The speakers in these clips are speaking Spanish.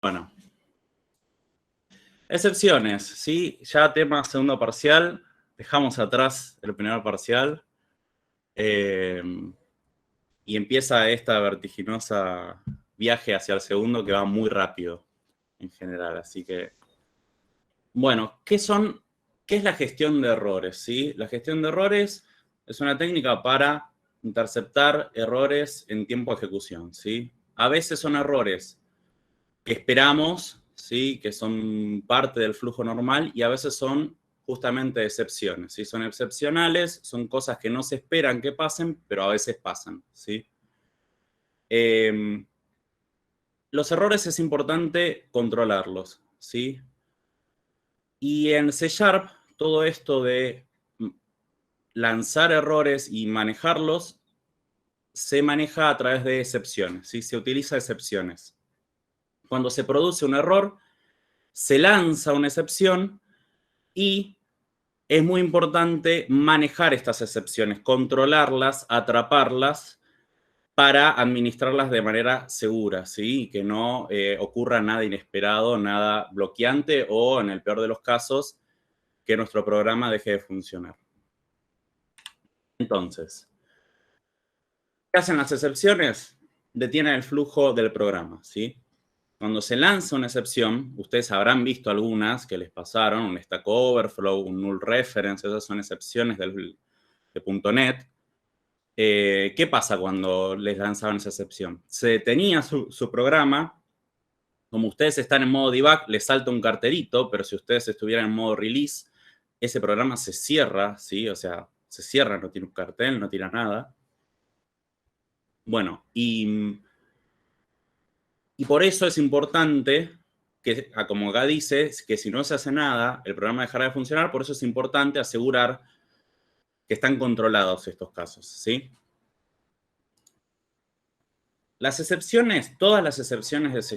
Bueno, excepciones, ¿sí? Ya tema segundo parcial, dejamos atrás el primer parcial y empieza esta vertiginosa viaje hacia el segundo que va muy rápido en general, así que... Bueno, ¿qué es la gestión de errores? ¿Sí? La gestión de errores es una técnica para interceptar errores en tiempo de ejecución, ¿sí? A veces son errores que esperamos, ¿sí? Que son parte del flujo normal, y a veces son justamente excepciones, ¿sí? Son excepcionales, son cosas que no se esperan que pasen, pero a veces pasan, ¿sí? Los errores es importante controlarlos, ¿sí? Y en C# todo esto de lanzar errores y manejarlos se maneja a través de excepciones, ¿sí? Se utiliza excepciones. Cuando se produce un error, se lanza una excepción y es muy importante manejar estas excepciones, controlarlas, atraparlas para administrarlas de manera segura, ¿sí? Y que no ocurra nada inesperado, nada bloqueante o, en el peor de los casos, que nuestro programa deje de funcionar. Entonces, ¿qué hacen las excepciones? Detienen el flujo del programa, ¿sí? Cuando se lanza una excepción, ustedes habrán visto algunas que les pasaron, un Stack Overflow, un Null Reference, esas son excepciones de .NET. ¿Qué pasa cuando les lanzaban esa excepción? Se detenía su programa, como ustedes están en modo debug, les salta un cartelito, pero si ustedes estuvieran en modo release, ese programa se cierra, ¿sí? O sea, se cierra, no tiene un cartel, no tira nada. Bueno, y por eso es importante que, como acá dice, que si no se hace nada, el programa dejará de funcionar. Por eso es importante asegurar que están controlados estos casos, ¿sí? Las excepciones, todas las excepciones de C#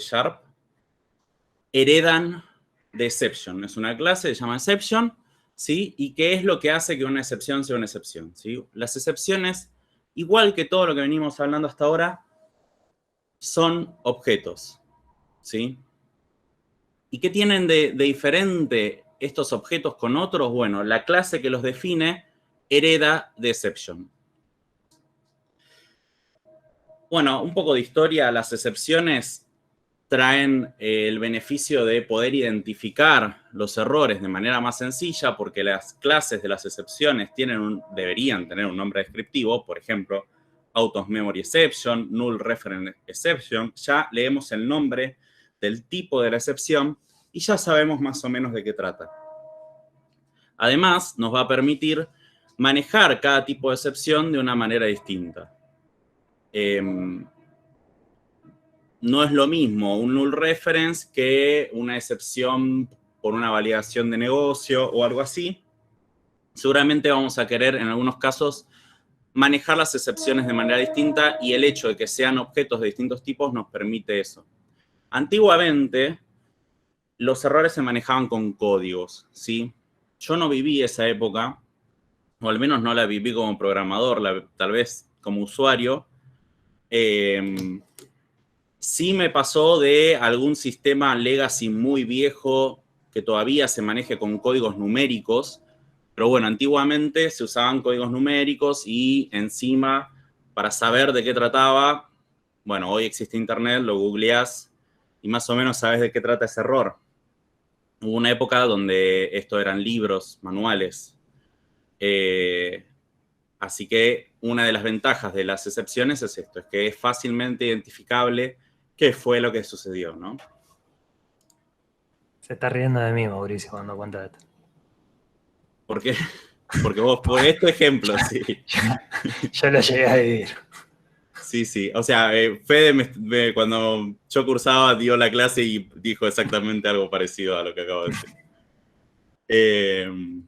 heredan de exception. Es una clase que se llama exception, ¿sí? ¿Y qué es lo que hace que una excepción sea una excepción? ¿Sí? Las excepciones, igual que todo lo que venimos hablando hasta ahora, son objetos, ¿sí? ¿Y qué tienen de diferente estos objetos con otros? Bueno, la clase que los define hereda de exception. Bueno, un poco de historia. Las excepciones traen el beneficio de poder identificar los errores de manera más sencilla, porque las clases de las excepciones deberían tener un nombre descriptivo, por ejemplo, Out of Memory Exception, Null Reference Exception. Ya leemos el nombre del tipo de la excepción y ya sabemos más o menos de qué trata. Además, nos va a permitir manejar cada tipo de excepción de una manera distinta. No es lo mismo un null reference que una excepción por una validación de negocio o algo así. Seguramente vamos a querer, en algunos casos, manejar las excepciones de manera distinta, y el hecho de que sean objetos de distintos tipos nos permite eso. Antiguamente, los errores se manejaban con códigos, ¿sí? Yo no viví esa época, o al menos no la viví como programador, tal vez como usuario. Sí me pasó de algún sistema legacy muy viejo que todavía se maneje con códigos numéricos, pero bueno, antiguamente se usaban códigos numéricos y encima, para saber de qué trataba, bueno, hoy existe internet, lo googleás y más o menos sabes de qué trata ese error. Hubo una época donde esto eran libros, manuales. Así que una de las ventajas de las excepciones es esto, es que es fácilmente identificable qué fue lo que sucedió, ¿no? Se está riendo de mí, Mauricio, cuando cuenta esto. ¿Por qué? Porque vos ponés tu ejemplo, sí. Yo lo llegué a vivir. Sí, sí. O sea, Fede, cuando yo cursaba, dio la clase y dijo exactamente algo parecido a lo que acabo de decir.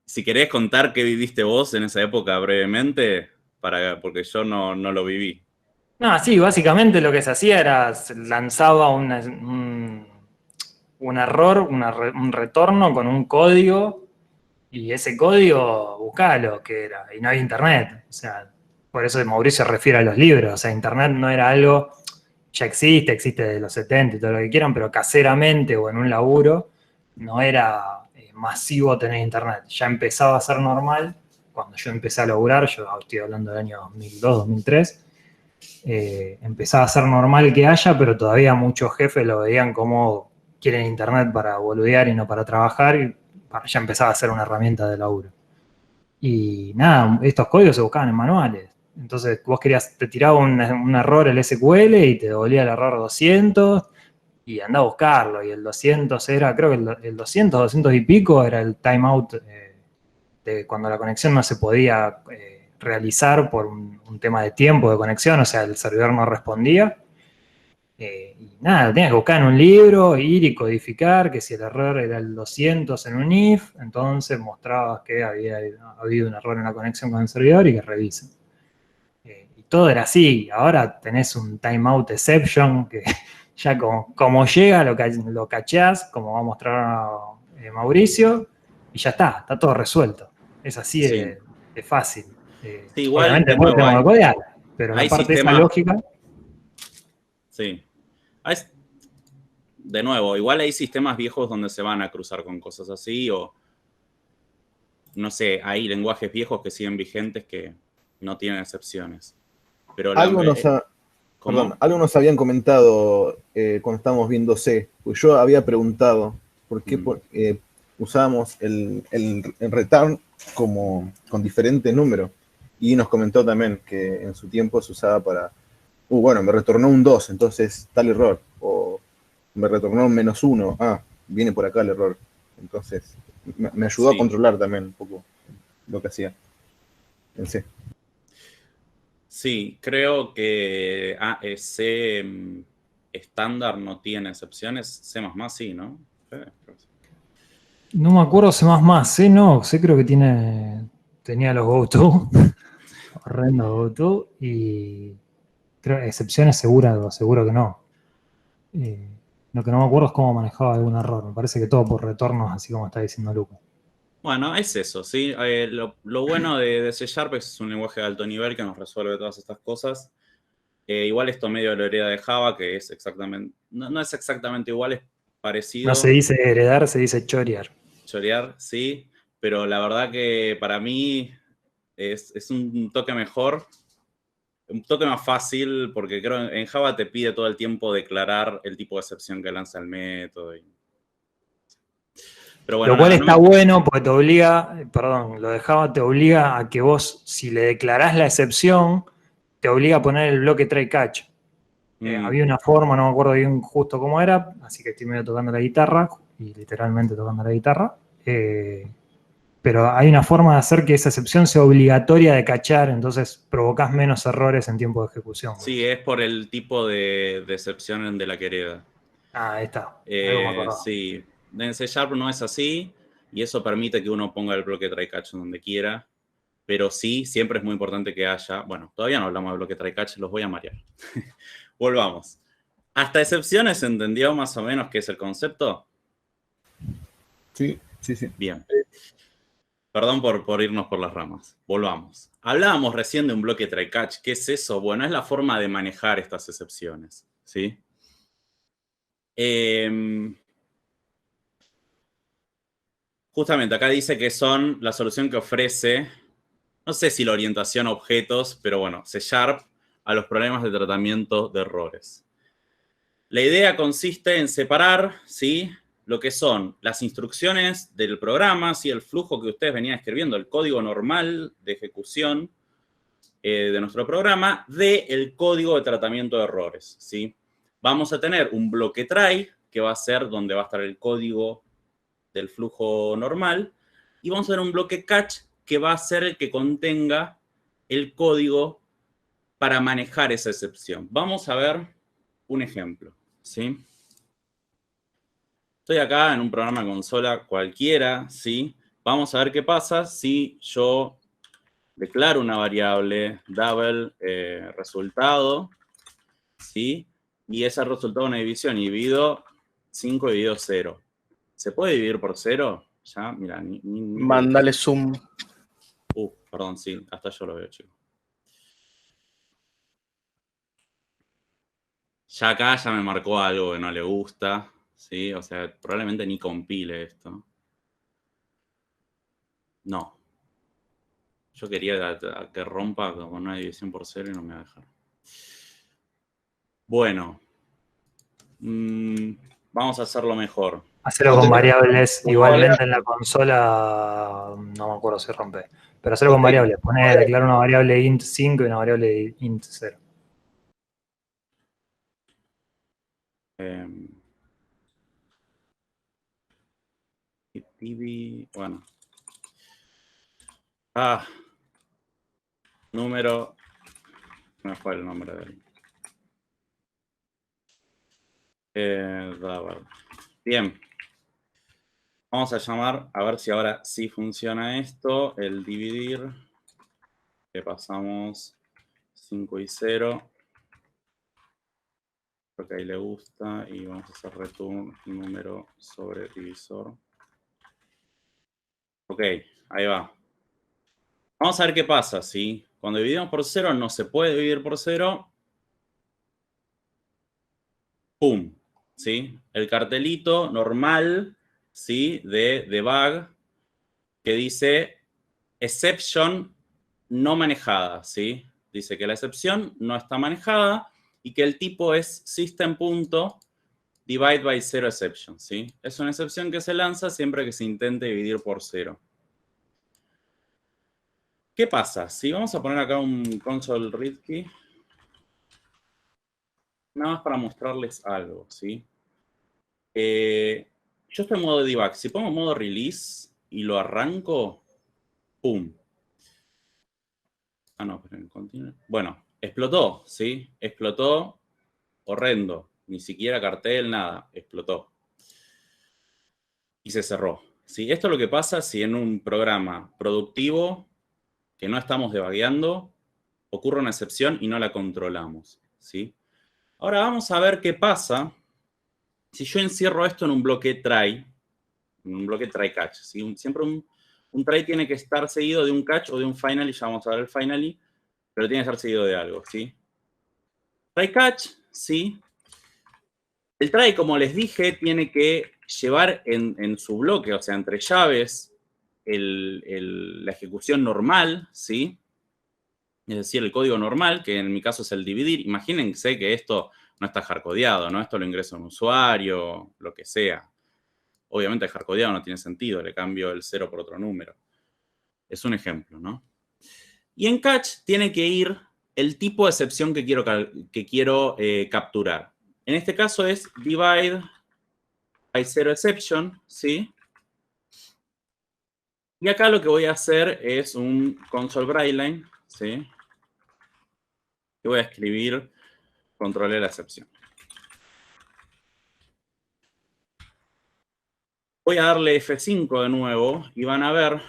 Si querés contar qué viviste vos en esa época brevemente, porque yo no lo viví. No, sí, básicamente lo que se hacía era, se lanzaba un error, un retorno con un código, y ese código, buscalo, que era, y no había internet. O sea, por eso Mauricio se refiere a los libros. O sea, internet no era algo ya existe desde los 70 y todo lo que quieran, pero caseramente o en un laburo no era masivo tener internet. Ya empezaba a ser normal cuando yo empecé a laburar, yo estoy hablando del año 2002, 2003, empezaba a ser normal que haya, pero todavía muchos jefes lo veían como quieren internet para boludear y no para trabajar, y ya empezaba a ser una herramienta de laburo. Y nada, estos códigos se buscaban en manuales. Entonces vos te tiraba un error el SQL y te devolvía el error 200 y andá a buscarlo. Y el 200 era, creo que el 200, 200 y pico era el timeout de cuando la conexión no se podía realizar por un tema de tiempo de conexión, o sea, el servidor no respondía. Y nada, tenías que buscar en un libro, ir y codificar, que si el error era el 200 en un if, entonces mostrabas que había habido un error en la conexión con el servidor y que revisen. Y todo era así. Ahora tenés un timeout exception que ya como llega lo cacheás, como va a mostrar Mauricio, y ya está todo resuelto. Es así Sí. de fácil. Sí, igual, Obviamente de después nuevo, tenemos que codear, pero la hay parte de esa sistemas, lógica. sí. Hay- de nuevo, igual hay sistemas viejos donde se van a cruzar con cosas así, o no sé, hay lenguajes viejos que siguen vigentes que no tienen excepciones. Pero Algo nos, ¿cómo? algo nos habían comentado cuando estábamos viendo C, pues yo había preguntado por qué usábamos el return como con diferente número. Y nos comentó también que en su tiempo se usaba para, bueno, me retornó un 2, entonces tal error. O me retornó un -1, viene por acá el error. Entonces me ayudó a Sí. controlar también un poco lo que hacía en C. Sí, creo que C estándar no tiene excepciones. C++ sí, ¿no? No me acuerdo C++, C no, C creo que tenía los GoTo, horrendos GoTo, y creo excepciones seguro que no. Lo que no me acuerdo es cómo manejaba algún error, me parece que todo por retornos, así como está diciendo Luca. Bueno, es eso, ¿sí? Lo bueno de C# es un lenguaje de alto nivel que nos resuelve todas estas cosas. Igual esto medio de la hereda de Java, que es exactamente, no es exactamente igual, es parecido. No se dice heredar, se dice chorear. Chorear, sí, pero la verdad que para mí es un toque mejor, un toque más fácil, porque creo en Java te pide todo el tiempo declarar el tipo de excepción que lanza el método. Pero bueno, Lo cual nada, está bueno porque te obliga, perdón, lo de Java te obliga a que vos, si le declarás la excepción, te obliga a poner el bloque try catch. Había una forma, no me acuerdo bien justo cómo era, así que estoy medio tocando la guitarra, y literalmente tocando la guitarra. Pero hay una forma de hacer que esa excepción sea obligatoria de cachar, entonces provocás menos errores en tiempo de ejecución. Sí, es por el tipo de excepción de la que hereda. Ahí está, algo me acordaba. Sí, en C# no es así, y eso permite que uno ponga el bloque try catch donde quiera, pero sí, siempre es muy importante que haya, bueno, todavía no hablamos de bloque try catch, los voy a marear. Volvamos. ¿Hasta excepciones se entendió más o menos qué es el concepto? Sí. Bien. Perdón por irnos por las ramas. Volvamos. Hablábamos recién de un bloque try catch. ¿Qué es eso? Bueno, es la forma de manejar estas excepciones, ¿sí? Justamente acá dice que son la solución que ofrece, no sé si la orientación a objetos, pero bueno, C# a los problemas de tratamiento de errores. La idea consiste en separar, ¿sí?, lo que son las instrucciones del programa, ¿sí?, el flujo que ustedes venían escribiendo, el código normal de ejecución de nuestro programa, del código de tratamiento de errores, ¿sí? Vamos a tener un bloque try, que va a ser donde va a estar el código del flujo normal, y vamos a tener un bloque catch, que va a ser el que contenga el código para manejar esa excepción. Vamos a ver un ejemplo, ¿sí? Estoy acá en un programa de consola cualquiera, ¿sí? Vamos a ver qué pasa si yo declaro una variable double resultado, ¿sí? Y ese resultado de una división, y divido 5 dividido 0. ¿Se puede dividir por 0? Ya, mira, Mándale zoom. Perdón, sí, hasta yo lo veo, chicos. Ya acá ya me marcó algo que no le gusta, ¿sí? O sea, probablemente ni compile esto. No. Yo quería que rompa con una división por 0 y no me va a dejar. Bueno. Vamos a hacerlo mejor. Hacerlo con variables, igualmente en la consola, no me acuerdo si rompe. Pero hacerlo con variables, declarar una variable int 5 y una variable int 0. Bueno. Número. Me fue el nombre de él. Bien. Vamos a llamar, a ver si ahora sí funciona esto, el dividir. Le pasamos 5 y 0. Porque ahí le gusta. Y vamos a hacer return número sobre divisor. Ok, ahí va. Vamos a ver qué pasa, ¿sí? Cuando dividimos por 0 no se puede dividir por 0. ¡Pum! ¿Sí? El cartelito normal, ¿sí? De debug que dice exception no manejada, ¿sí? Dice que la excepción no está manejada y que el tipo es system.divide by 0 exception, ¿sí? Es una excepción que se lanza siempre que se intente dividir por 0. ¿Qué pasa? Si vamos a poner acá un console read key, nada más para mostrarles algo, ¿sí? Yo estoy en modo debug. Si pongo modo release y lo arranco, ¡pum! Ah, no, pero en continuo. Bueno, explotó, ¿sí? Explotó horrendo. Ni siquiera cartel, nada. Explotó. Y se cerró. ¿Sí? Esto es lo que pasa si en un programa productivo que no estamos debugueando ocurre una excepción y no la controlamos, ¿sí? Ahora vamos a ver qué pasa si yo encierro esto en un bloque try, en un bloque try catch, ¿sí? Siempre un try tiene que estar seguido de un catch o de un finally, ya vamos a ver el finally, pero tiene que estar seguido de algo, ¿sí? Try catch, ¿sí? El try, como les dije, tiene que llevar en su bloque, o sea, entre llaves, la ejecución normal, ¿sí? Es decir, el código normal, que en mi caso es el dividir. Imagínense que esto no está hardcodeado, ¿no? Esto lo ingreso a un usuario, lo que sea. Obviamente el hardcodeado no tiene sentido, le cambio el 0 por otro número. Es un ejemplo, ¿no? Y en catch tiene que ir el tipo de excepción que quiero capturar. En este caso es divide by 0 exception, ¿sí? Y acá lo que voy a hacer es un console writeline, ¿sí? Y voy a escribir controlé la excepción. Voy a darle F5 de nuevo y van a ver.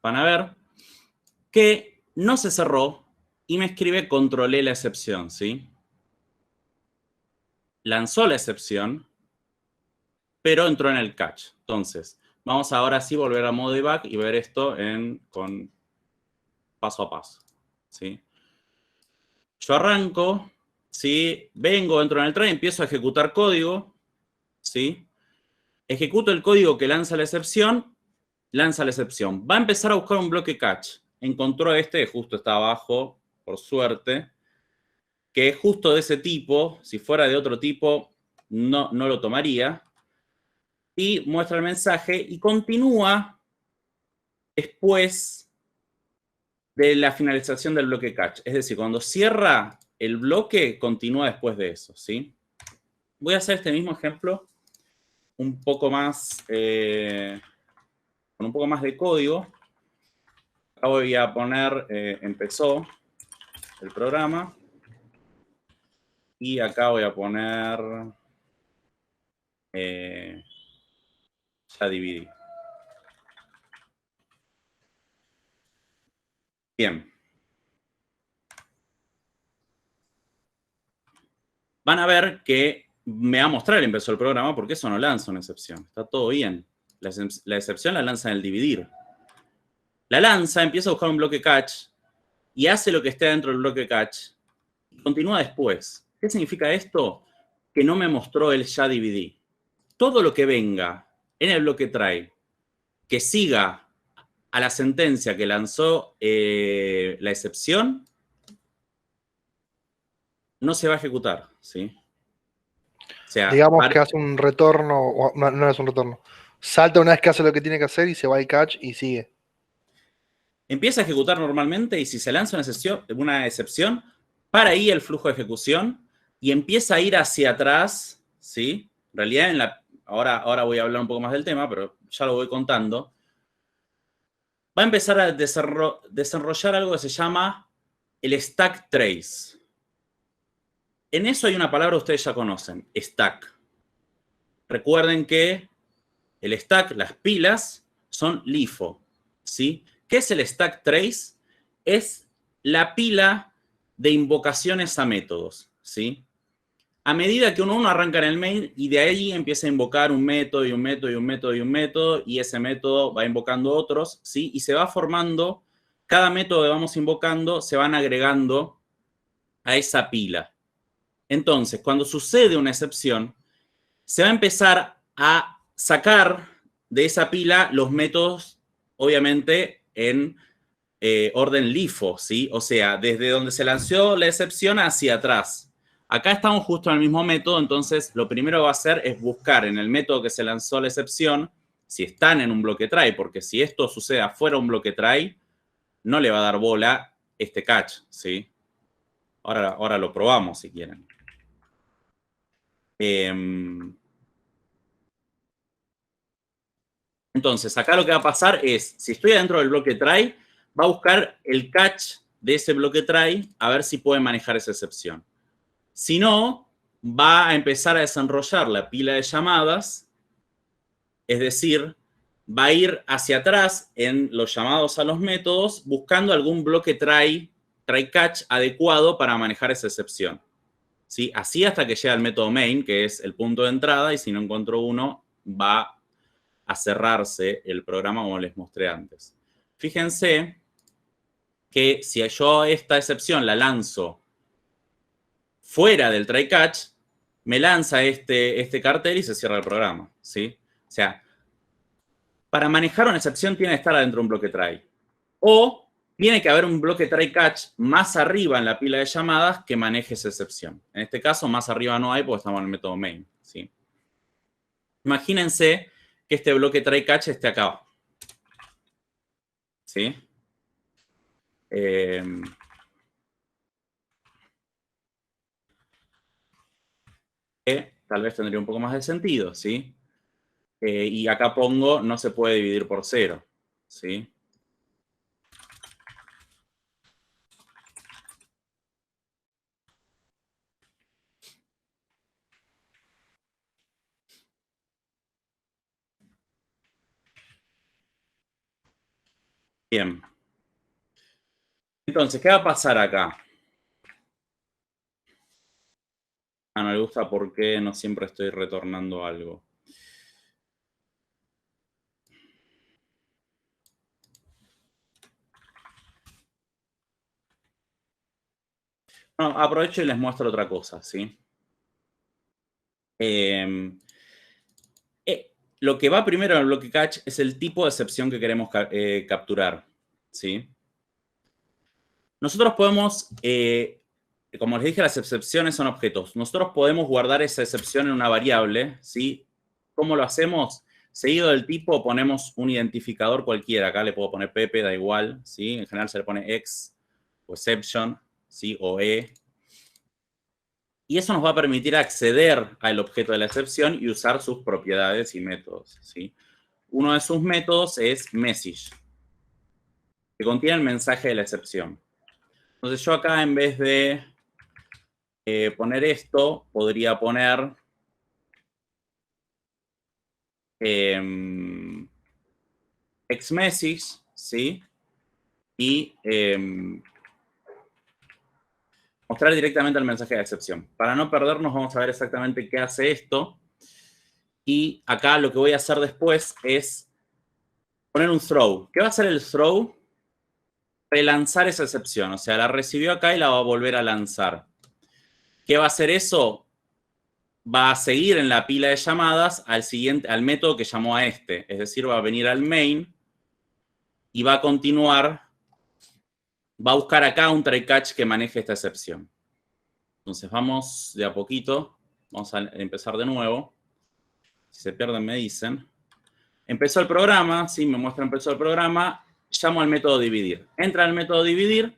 Van a ver que no se cerró y me escribe controlé la excepción, ¿sí? Lanzó la excepción, pero entró en el catch. Entonces, vamos ahora sí volver a modo debug y ver esto con paso a paso, ¿sí? Yo arranco, ¿sí? Vengo, entro en el try, empiezo a ejecutar código, ¿sí? Ejecuto el código que lanza la excepción, Va a empezar a buscar un bloque catch. Encontró este, justo está abajo, por suerte, que es justo de ese tipo. Si fuera de otro tipo, no lo tomaría. Y muestra el mensaje y continúa después de la finalización del bloque catch. Es decir, cuando cierra el bloque, continúa después de eso, ¿sí? Voy a hacer este mismo ejemplo un poco más, con un poco más de código. Acá voy a poner, empezó el programa. Y acá voy a poner, ya dividí. Bien. Van a ver que me va a mostrar el empezó el programa porque eso no lanza una excepción. Está todo bien. La excepción la lanza en el dividir. La lanza, empieza a buscar un bloque catch y hace lo que esté dentro del bloque catch, y continúa después. ¿Qué significa esto? Que no me mostró el ya dividí. Todo lo que venga en el bloque try, que siga a la sentencia que lanzó la excepción, no se va a ejecutar, ¿sí? O sea, Digamos que hace un retorno, o no es un retorno. Salta una vez que hace lo que tiene que hacer y se va al catch y sigue. empieza a ejecutar normalmente y si se lanza una excepción, para ahí el flujo de ejecución y empieza a ir hacia atrás, ¿sí? En realidad, ahora voy a hablar un poco más del tema, pero ya lo voy contando. Va a empezar a desarrollar algo que se llama el stack trace. En eso hay una palabra que ustedes ya conocen, stack. Recuerden que el stack, las pilas, son LIFO, ¿sí? ¿Qué es el stack trace? Es la pila de invocaciones a métodos, ¿sí? A medida que uno arranca en el main y de ahí empieza a invocar un método y un método y un método y un método y ese método va invocando otros, ¿sí? Y se va formando, cada método que vamos invocando se van agregando a esa pila. Entonces, cuando sucede una excepción, se va a empezar a sacar de esa pila los métodos, obviamente, en orden LIFO, ¿sí? O sea, desde donde se lanzó la excepción hacia atrás. Acá estamos justo en el mismo método, entonces lo primero que va a hacer es buscar en el método que se lanzó la excepción si están en un bloque try, porque si esto sucede afuera de un bloque try, no le va a dar bola este catch, ¿sí? Ahora lo probamos si quieren. Entonces, acá lo que va a pasar es, si estoy dentro del bloque try, va a buscar el catch de ese bloque try a ver si puede manejar esa excepción. Si no, va a empezar a desenrollar la pila de llamadas, es decir, va a ir hacia atrás en los llamados a los métodos buscando algún bloque try catch adecuado para manejar esa excepción, ¿sí? Así hasta que llega al método main, que es el punto de entrada, y si no encuentro uno, va a cerrarse el programa como les mostré antes. Fíjense que si yo esta excepción la lanzo fuera del try catch, me lanza este cartel y se cierra el programa, ¿sí? O sea, para manejar una excepción tiene que estar adentro de un bloque try. O tiene que haber un bloque try catch más arriba en la pila de llamadas que maneje esa excepción. En este caso, más arriba no hay porque estamos en el método main, ¿sí? Imagínense que este bloque try catch esté acá. ¿Sí? Tal vez tendría un poco más de sentido, ¿sí? Y acá pongo, no se puede dividir por 0, ¿sí? Bien. Entonces, ¿qué va a pasar acá? No le gusta porque no siempre estoy retornando algo. No, aprovecho y les muestro otra cosa, ¿sí? Lo que va primero en el bloque catch es el tipo de excepción que queremos capturar, ¿sí? Nosotros podemos, como les dije, las excepciones son objetos. Nosotros podemos guardar esa excepción en una variable, ¿sí? ¿Cómo lo hacemos? Seguido del tipo ponemos un identificador cualquiera. Acá le puedo poner Pepe, da igual, ¿sí? En general se le pone X o exception, ¿sí? O E. Y eso nos va a permitir acceder al objeto de la excepción y usar sus propiedades y métodos, ¿sí? Uno de sus métodos es message, que contiene el mensaje de la excepción. Entonces yo acá en vez de poner esto, podría poner xMessage, ¿sí? Y mostrar directamente el mensaje de excepción. Para no perdernos, vamos a ver exactamente qué hace esto. Y acá lo que voy a hacer después es poner un throw. ¿Qué va a hacer el throw? relanzar esa excepción. O sea, la recibió acá y la va a volver a lanzar. ¿Qué va a hacer eso? Va a seguir en la pila de llamadas al método que llamó a este. Es decir, va a venir al main y va a continuar, va a buscar acá un try catch que maneje esta excepción. Entonces vamos de a poquito. Vamos a empezar de nuevo. Si se pierden me dicen. Empezó el programa, sí, me muestra empezó el programa. Llamo al método dividir. Entra al método dividir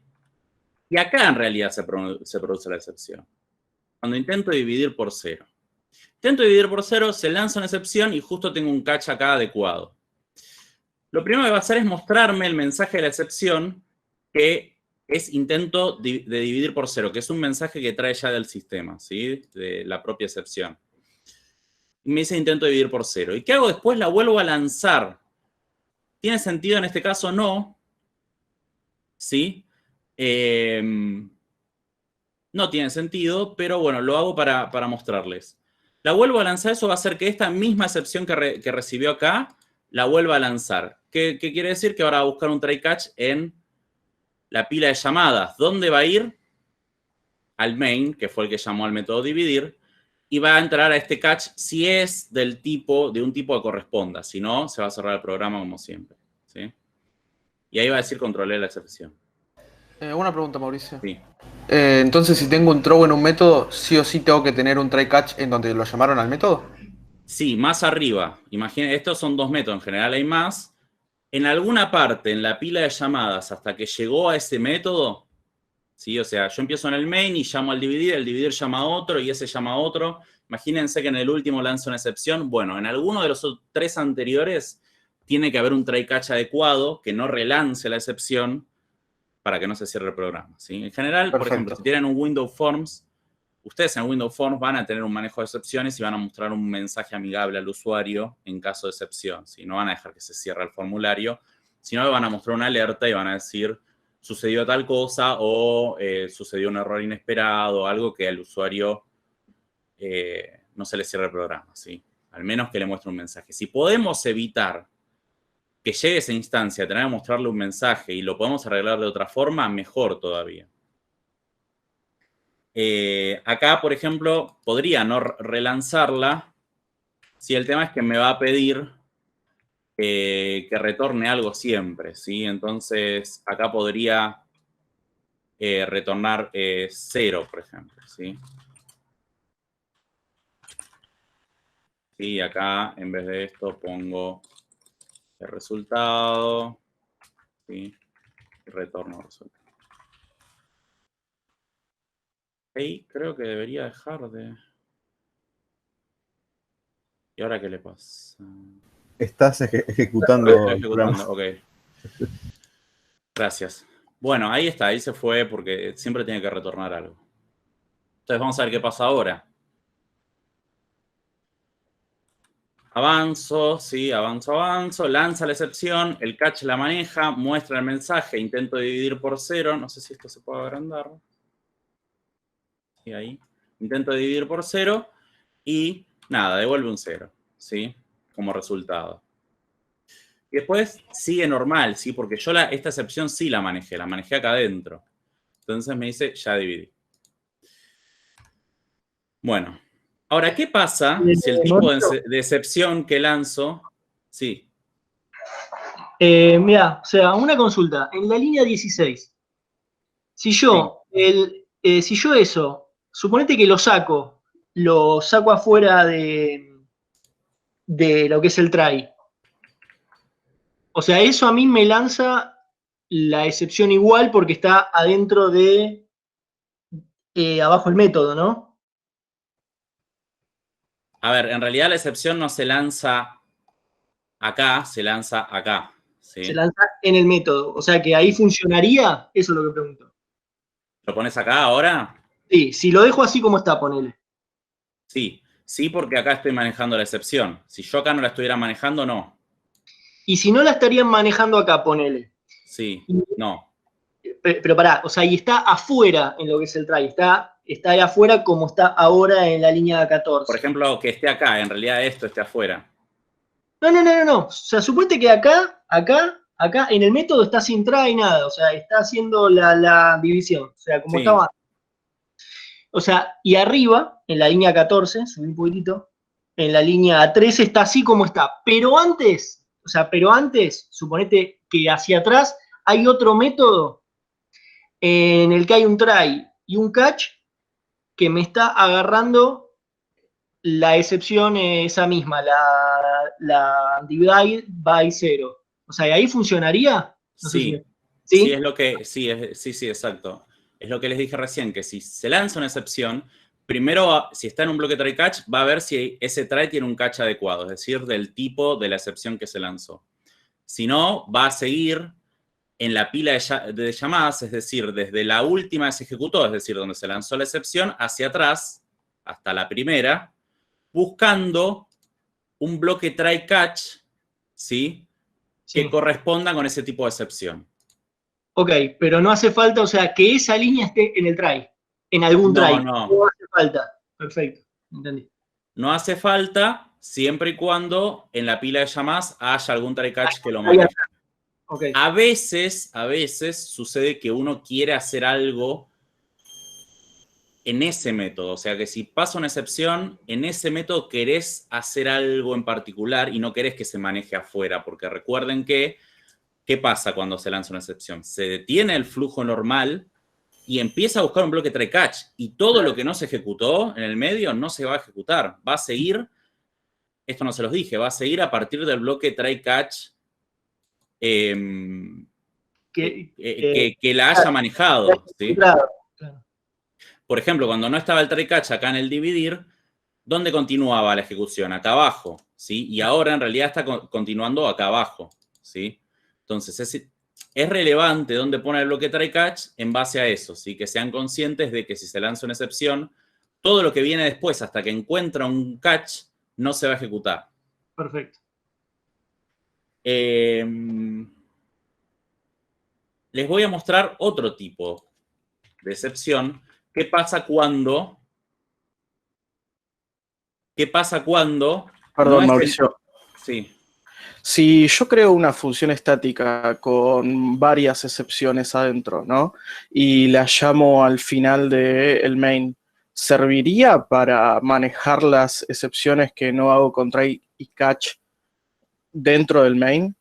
y acá en realidad se produce la excepción. Cuando intento dividir por 0. Intento dividir por 0, se lanza una excepción y justo tengo un catch acá adecuado. Lo primero que va a hacer es mostrarme el mensaje de la excepción, que es intento de dividir por 0, que es un mensaje que trae ya del sistema, ¿sí? De la propia excepción. Y me dice intento dividir por 0. ¿Y qué hago después? La vuelvo a lanzar. ¿Tiene sentido en este caso? No. ¿Sí? No tiene sentido, pero bueno, lo hago para mostrarles. La vuelvo a lanzar, eso va a hacer que esta misma excepción que recibió acá, la vuelva a lanzar. ¿Qué quiere decir? Que ahora va a buscar un try catch en la pila de llamadas. ¿Dónde va a ir? Al main, que fue el que llamó al método dividir, y va a entrar a este catch si es de un tipo que corresponda. Si no, se va a cerrar el programa como siempre, ¿sí? Y ahí va a decir controlé la excepción. Una pregunta, Mauricio. Sí. Entonces, si tengo un throw en un método, sí o sí tengo que tener un try catch en donde lo llamaron al método. Sí, más arriba. Imaginen, estos son 2 métodos, en general hay más. En alguna parte, en la pila de llamadas, hasta que llegó a ese método, ¿sí? O sea, yo empiezo en el main y llamo al dividir llama a otro y ese llama a otro. Imagínense que en el último lanzo una excepción. Bueno, en alguno de los 3 anteriores tiene que haber un try catch adecuado que no relance la excepción para que no se cierre el programa, ¿sí? En general, Perfecto. por ejemplo, si tienen un Windows Forms, ustedes en Windows Forms van a tener un manejo de excepciones y van a mostrar un mensaje amigable al usuario en caso de excepción, ¿sí? No van a dejar que se cierre el formulario, sino que van a mostrar una alerta y van a decir sucedió tal cosa o sucedió un error inesperado, algo que al usuario no se le cierre el programa, ¿sí? Al menos que le muestre un mensaje. Si podemos evitar que llegue esa instancia, tener que mostrarle un mensaje y lo podemos arreglar de otra forma, mejor todavía. Acá, por ejemplo, podría no relanzarla si el tema es que me va a pedir que retorne algo siempre, ¿sí? Entonces, acá podría retornar 0, por ejemplo, ¿sí? Y acá, en vez de esto, pongo el resultado, ¿sí? Y retorno el resultado. Creo que debería dejar de... ¿Y ahora qué le pasa? Estás ejecutando. Estoy ejecutando, ok. Gracias. Bueno, ahí está, ahí se fue porque siempre tiene que retornar algo. Entonces vamos a ver qué pasa ahora. Avanzo, sí, avanzo, lanza la excepción, el catch la maneja, muestra el mensaje, intento dividir por 0, no sé si esto se puede agrandar. Sí, ahí. Intento dividir por 0 y nada, devuelve un 0, ¿sí? Como resultado. Y después sigue normal, ¿sí? Porque yo esta excepción sí la manejé acá adentro. Entonces me dice, ya dividí. Bueno. Ahora, ¿qué pasa si el tipo de excepción que lanzo... Sí. Mira, o sea, una consulta. En la línea 16, si yo, si yo eso, suponete que lo saco afuera de lo que es el try. O sea, eso a mí me lanza la excepción igual porque está adentro de abajo el método, ¿no? A ver, en realidad la excepción no se lanza acá, se lanza acá, ¿sí? Se lanza en el método. O sea, que ahí funcionaría, eso es lo que pregunto. ¿Lo pones acá ahora? Sí, si lo dejo así como está, ponele. Sí, sí, porque acá estoy manejando la excepción. Si yo acá no la estuviera manejando, no. Y si no la estarían manejando acá, ponele. Sí, no. Pero pará, o sea, y está afuera en lo que es el try, está ahí afuera como está ahora en la línea 14. Por ejemplo, que esté acá, en realidad esto esté afuera. No. O sea, suponete que acá Acá en el método está sin try nada, o sea, está haciendo la división, o sea, como Sí. estaba. O sea, y arriba, en la línea 14, subí un poquitito, en la línea 13 está así como está. Pero antes, suponete que hacia atrás hay otro método en el que hay un try y un catch que me está agarrando la excepción esa misma, la divide by 0. O sea, ¿y ahí funcionaría? No sé si Sí, ¿sí? sí, es lo que, sí, sí, exacto. Es lo que les dije recién, que si se lanza una excepción, primero, si está en un bloque try catch, va a ver si ese try tiene un catch adecuado, es decir, del tipo de la excepción que se lanzó. Si no, va a seguir en la pila de llamadas, es decir, desde la última que se ejecutó, es decir, donde se lanzó la excepción, hacia atrás, hasta la primera, buscando un bloque try catch, ¿sí? Que Sí. corresponda con ese tipo de excepción. Ok, pero no hace falta, o sea, que esa línea esté en el try, en algún No, try. no. No hace falta. Perfecto, entendí. No hace falta siempre y cuando en la pila de llamadas haya algún try catch que lo Ahí maneje. está. Ok, A veces sucede que uno quiere hacer algo en ese método. O sea, que si pasa una excepción, en ese método querés hacer algo en particular y no querés que se maneje afuera, porque recuerden que, ¿qué pasa cuando se lanza una excepción? Se detiene el flujo normal y empieza a buscar un bloque try catch y todo lo que no se ejecutó en el medio no se va a ejecutar. Va a seguir, esto no se los dije, va a seguir a partir del bloque try catch que la haya manejado, ¿sí? claro. Por ejemplo, cuando no estaba el try catch acá en el dividir, ¿dónde continuaba la ejecución? Acá abajo, ¿sí? Y ahora en realidad está continuando acá abajo, ¿sí? Entonces, es relevante dónde pone el bloque try catch en base a eso, ¿sí? Que sean conscientes de que si se lanza una excepción, todo lo que viene después hasta que encuentra un catch no se va a ejecutar. Perfecto. Les voy a mostrar otro tipo de excepción. ¿Qué pasa cuando no Perdón, es Mauricio. Sí. Si yo creo una función estática con varias excepciones adentro, ¿no? Y la llamo al final del main, ¿serviría para manejar las excepciones que no hago con try y catch dentro del main?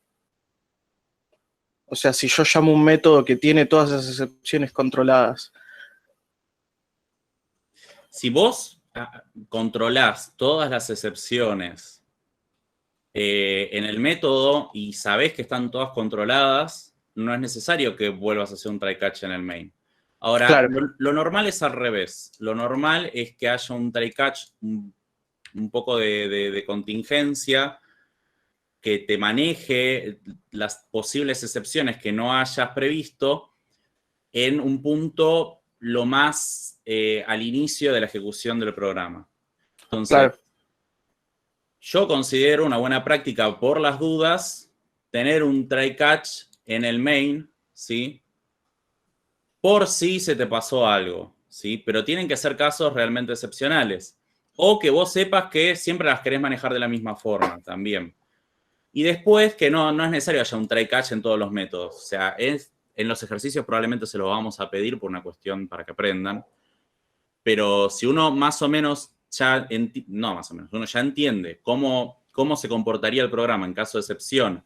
O sea, si yo llamo un método que tiene todas esas excepciones controladas. Si vos controlás todas las excepciones en el método y sabés que están todas controladas, no es necesario que vuelvas a hacer un try catch en el main. Ahora, Claro. lo normal es al revés. Lo normal es que haya un try catch, un poco de contingencia, que te maneje las posibles excepciones que no hayas previsto en un punto lo más al inicio de la ejecución del programa. Entonces, Claro. yo considero una buena práctica, por las dudas, tener un try catch en el main, ¿sí? Por si se te pasó algo, ¿sí? Pero tienen que ser casos realmente excepcionales. O que vos sepas que siempre las querés manejar de la misma forma también. Y después que no es necesario que haya un try catch en todos los métodos. O sea, en los ejercicios probablemente se lo vamos a pedir por una cuestión para que aprendan. Pero si uno más o menos ya, uno ya entiende cómo se comportaría el programa en caso de excepción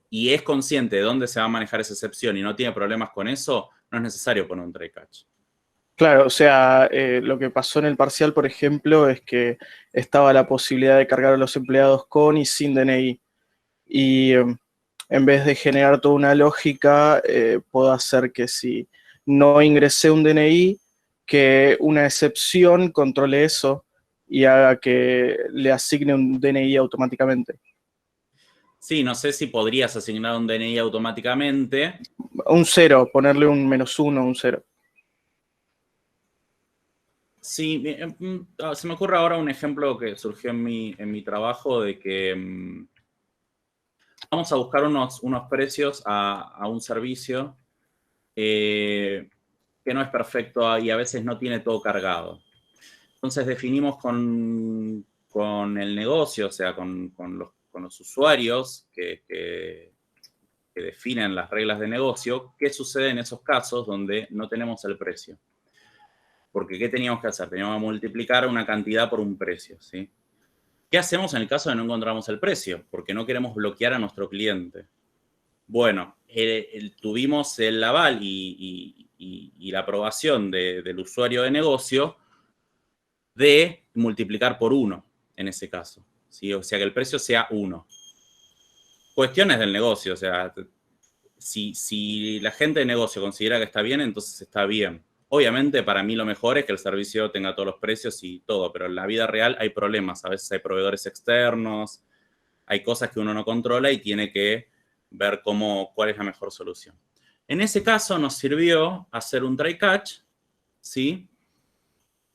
y es consciente de dónde se va a manejar esa excepción y no tiene problemas con eso, no es necesario poner un try catch. Claro, o sea, lo que pasó en el parcial, por ejemplo, es que estaba la posibilidad de cargar a los empleados con y sin DNI. Y en vez de generar toda una lógica, puedo hacer que si no ingresé un DNI, que una excepción controle eso y haga que le asigne un DNI automáticamente. Sí, no sé si podrías asignar un DNI automáticamente. Un 0, ponerle un -1, un 0. Sí, se me ocurre ahora un ejemplo que surgió en mi trabajo de que vamos a buscar unos precios a un servicio que no es perfecto y a veces no tiene todo cargado. Entonces definimos con el negocio, o sea, con los usuarios que que definen las reglas de negocio, ¿qué sucede en esos casos donde no tenemos el precio? Porque ¿qué teníamos que hacer? Teníamos que multiplicar una cantidad por un precio, ¿sí? ¿Qué hacemos en el caso de no encontramos el precio? Porque no queremos bloquear a nuestro cliente. Bueno, tuvimos el aval y la aprobación del usuario de negocio de multiplicar por 1 en ese caso, ¿sí? O sea, que el precio sea 1. Cuestiones del negocio, o sea, si la gente de negocio considera que está bien, entonces está bien. Obviamente, para mí lo mejor es que el servicio tenga todos los precios y todo, pero en la vida real hay problemas. A veces hay proveedores externos, hay cosas que uno no controla y tiene que ver cuál es la mejor solución. En ese caso nos sirvió hacer un try catch, ¿sí?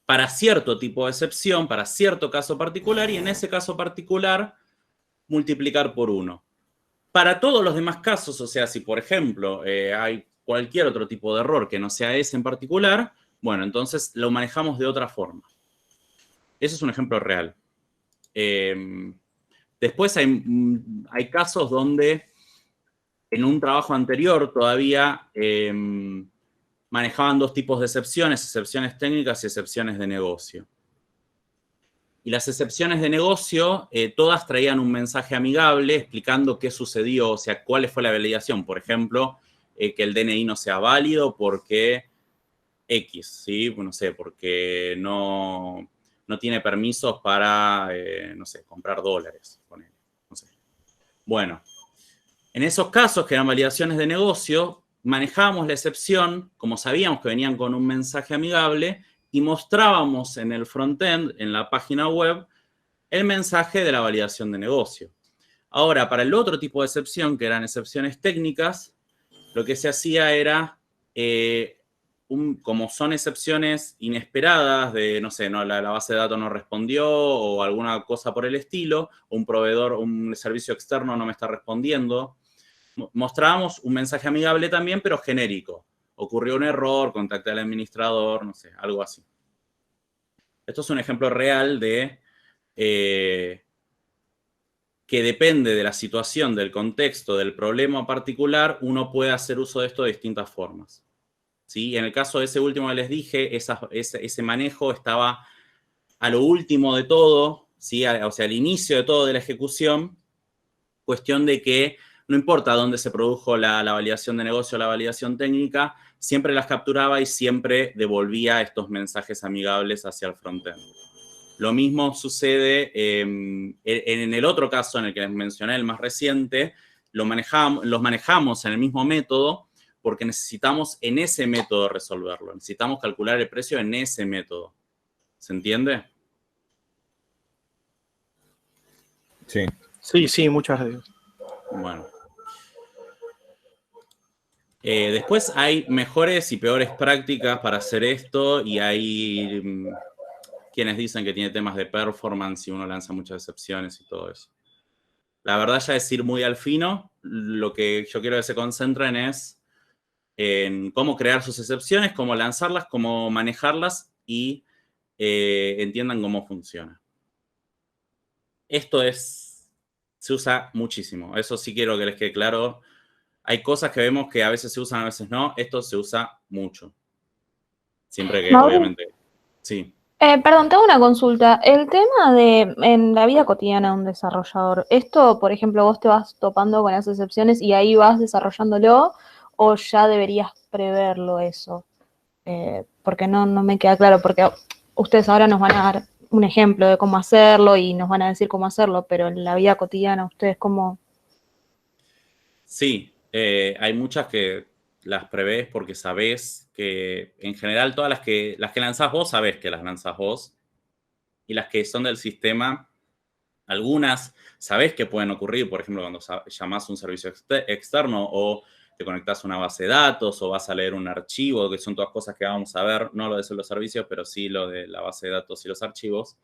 Para cierto tipo de excepción, para cierto caso particular, y en ese caso particular multiplicar por 1. Para todos los demás casos, o sea, si por ejemplo hay cualquier otro tipo de error que no sea ese en particular, bueno, entonces lo manejamos de otra forma. Eso es un ejemplo real. Después hay casos donde en un trabajo anterior todavía manejaban dos tipos de excepciones técnicas y excepciones de negocio. Y las excepciones de negocio, todas traían un mensaje amigable explicando qué sucedió, o sea, cuál fue la validación. Por ejemplo, que el DNI no sea válido porque X, ¿sí? No sé, porque no tiene permisos para, no sé, comprar dólares. No sé. Bueno, en esos casos que eran validaciones de negocio, manejábamos la excepción, como sabíamos que venían con un mensaje amigable, y mostrábamos en el frontend, en la página web, el mensaje de la validación de negocio. Ahora, para el otro tipo de excepción, que eran excepciones técnicas, lo que se hacía era, como son excepciones inesperadas, de, no sé, la base de datos no respondió o alguna cosa por el estilo, un proveedor, un servicio externo no me está respondiendo, mostrábamos un mensaje amigable también, pero genérico. Ocurrió un error, contacté al administrador, no sé, algo así. Esto es un ejemplo real de que depende de la situación, del contexto, del problema particular, uno puede hacer uso de esto de distintas formas. ¿Sí? En el caso de ese último que les dije, ese manejo estaba a lo último de todo, ¿sí? O sea, al inicio de todo de la ejecución, cuestión de que no importa dónde se produjo la validación de negocio o la validación técnica, siempre las capturaba y siempre devolvía estos mensajes amigables hacia el frontend. Lo mismo sucede en el otro caso, en el que les mencioné, el más reciente, los manejamos en el mismo método porque necesitamos en ese método resolverlo. Necesitamos calcular el precio en ese método. ¿Se entiende? Sí. Sí, muchas gracias. Bueno. Después hay mejores y peores prácticas para hacer esto y hay quienes dicen que tiene temas de performance y uno lanza muchas excepciones y todo eso. La verdad ya es ir muy al fino. Lo que yo quiero que se concentren es en cómo crear sus excepciones, cómo lanzarlas, cómo manejarlas y entiendan cómo funciona. Esto se usa muchísimo. Eso sí quiero que les quede claro. Hay cosas que vemos que a veces se usan, a veces no. Esto se usa mucho. Siempre que, Mauro, obviamente, sí. perdón, tengo una consulta. El tema de en la vida cotidiana de un desarrollador, esto, por ejemplo, vos te vas topando con las excepciones y ahí vas desarrollándolo, o ya deberías preverlo eso. Porque no me queda claro, porque ustedes ahora nos van a dar un ejemplo de cómo hacerlo y nos van a decir cómo hacerlo, pero en la vida cotidiana, ¿ustedes cómo? Sí, hay muchas que las prevés porque sabés que, en general, todas las que lanzás vos, sabés que las lanzás vos. Y las que son del sistema, algunas sabés que pueden ocurrir, por ejemplo, cuando llamás a un servicio externo o te conectás a una base de datos o vas a leer un archivo, que son todas cosas que vamos a ver, no lo de los servicios, pero sí lo de la base de datos y los archivos.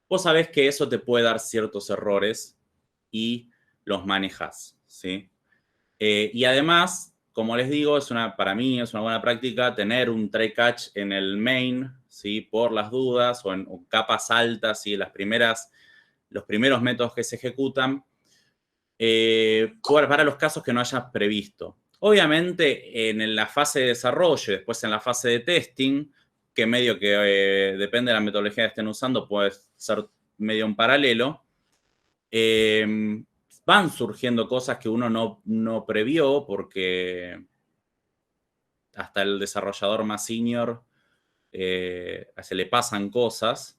Vos sabés que eso te puede dar ciertos errores y los manejás, ¿sí? Y además, como les digo, para mí es una buena práctica tener un try catch en el main, ¿sí? Por las dudas o en capas altas, ¿sí? Los primeros métodos que se ejecutan. para los casos que no hayas previsto. Obviamente, en la fase de desarrollo y después en la fase de testing, que medio que depende de la metodología que estén usando, puede ser medio en paralelo, van surgiendo cosas que uno no previó porque hasta el desarrollador más senior se le pasan cosas.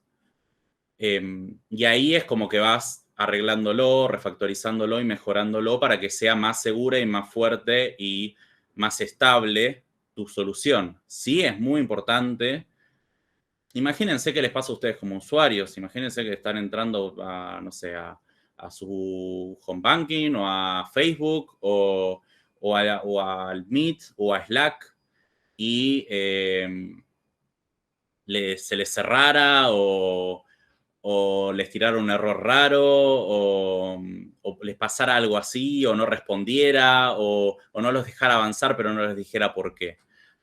Y ahí es como que vas arreglándolo, refactorizándolo y mejorándolo para que sea más segura y más fuerte y más estable tu solución. Sí, es muy importante. Imagínense qué les pasa a ustedes como usuarios. Imagínense que están entrando a, no sé, a su home banking o a Facebook o al Meet o a Slack y se les cerrara o les tirara un error raro o les pasara algo así o no respondiera o no los dejara avanzar pero no les dijera por qué.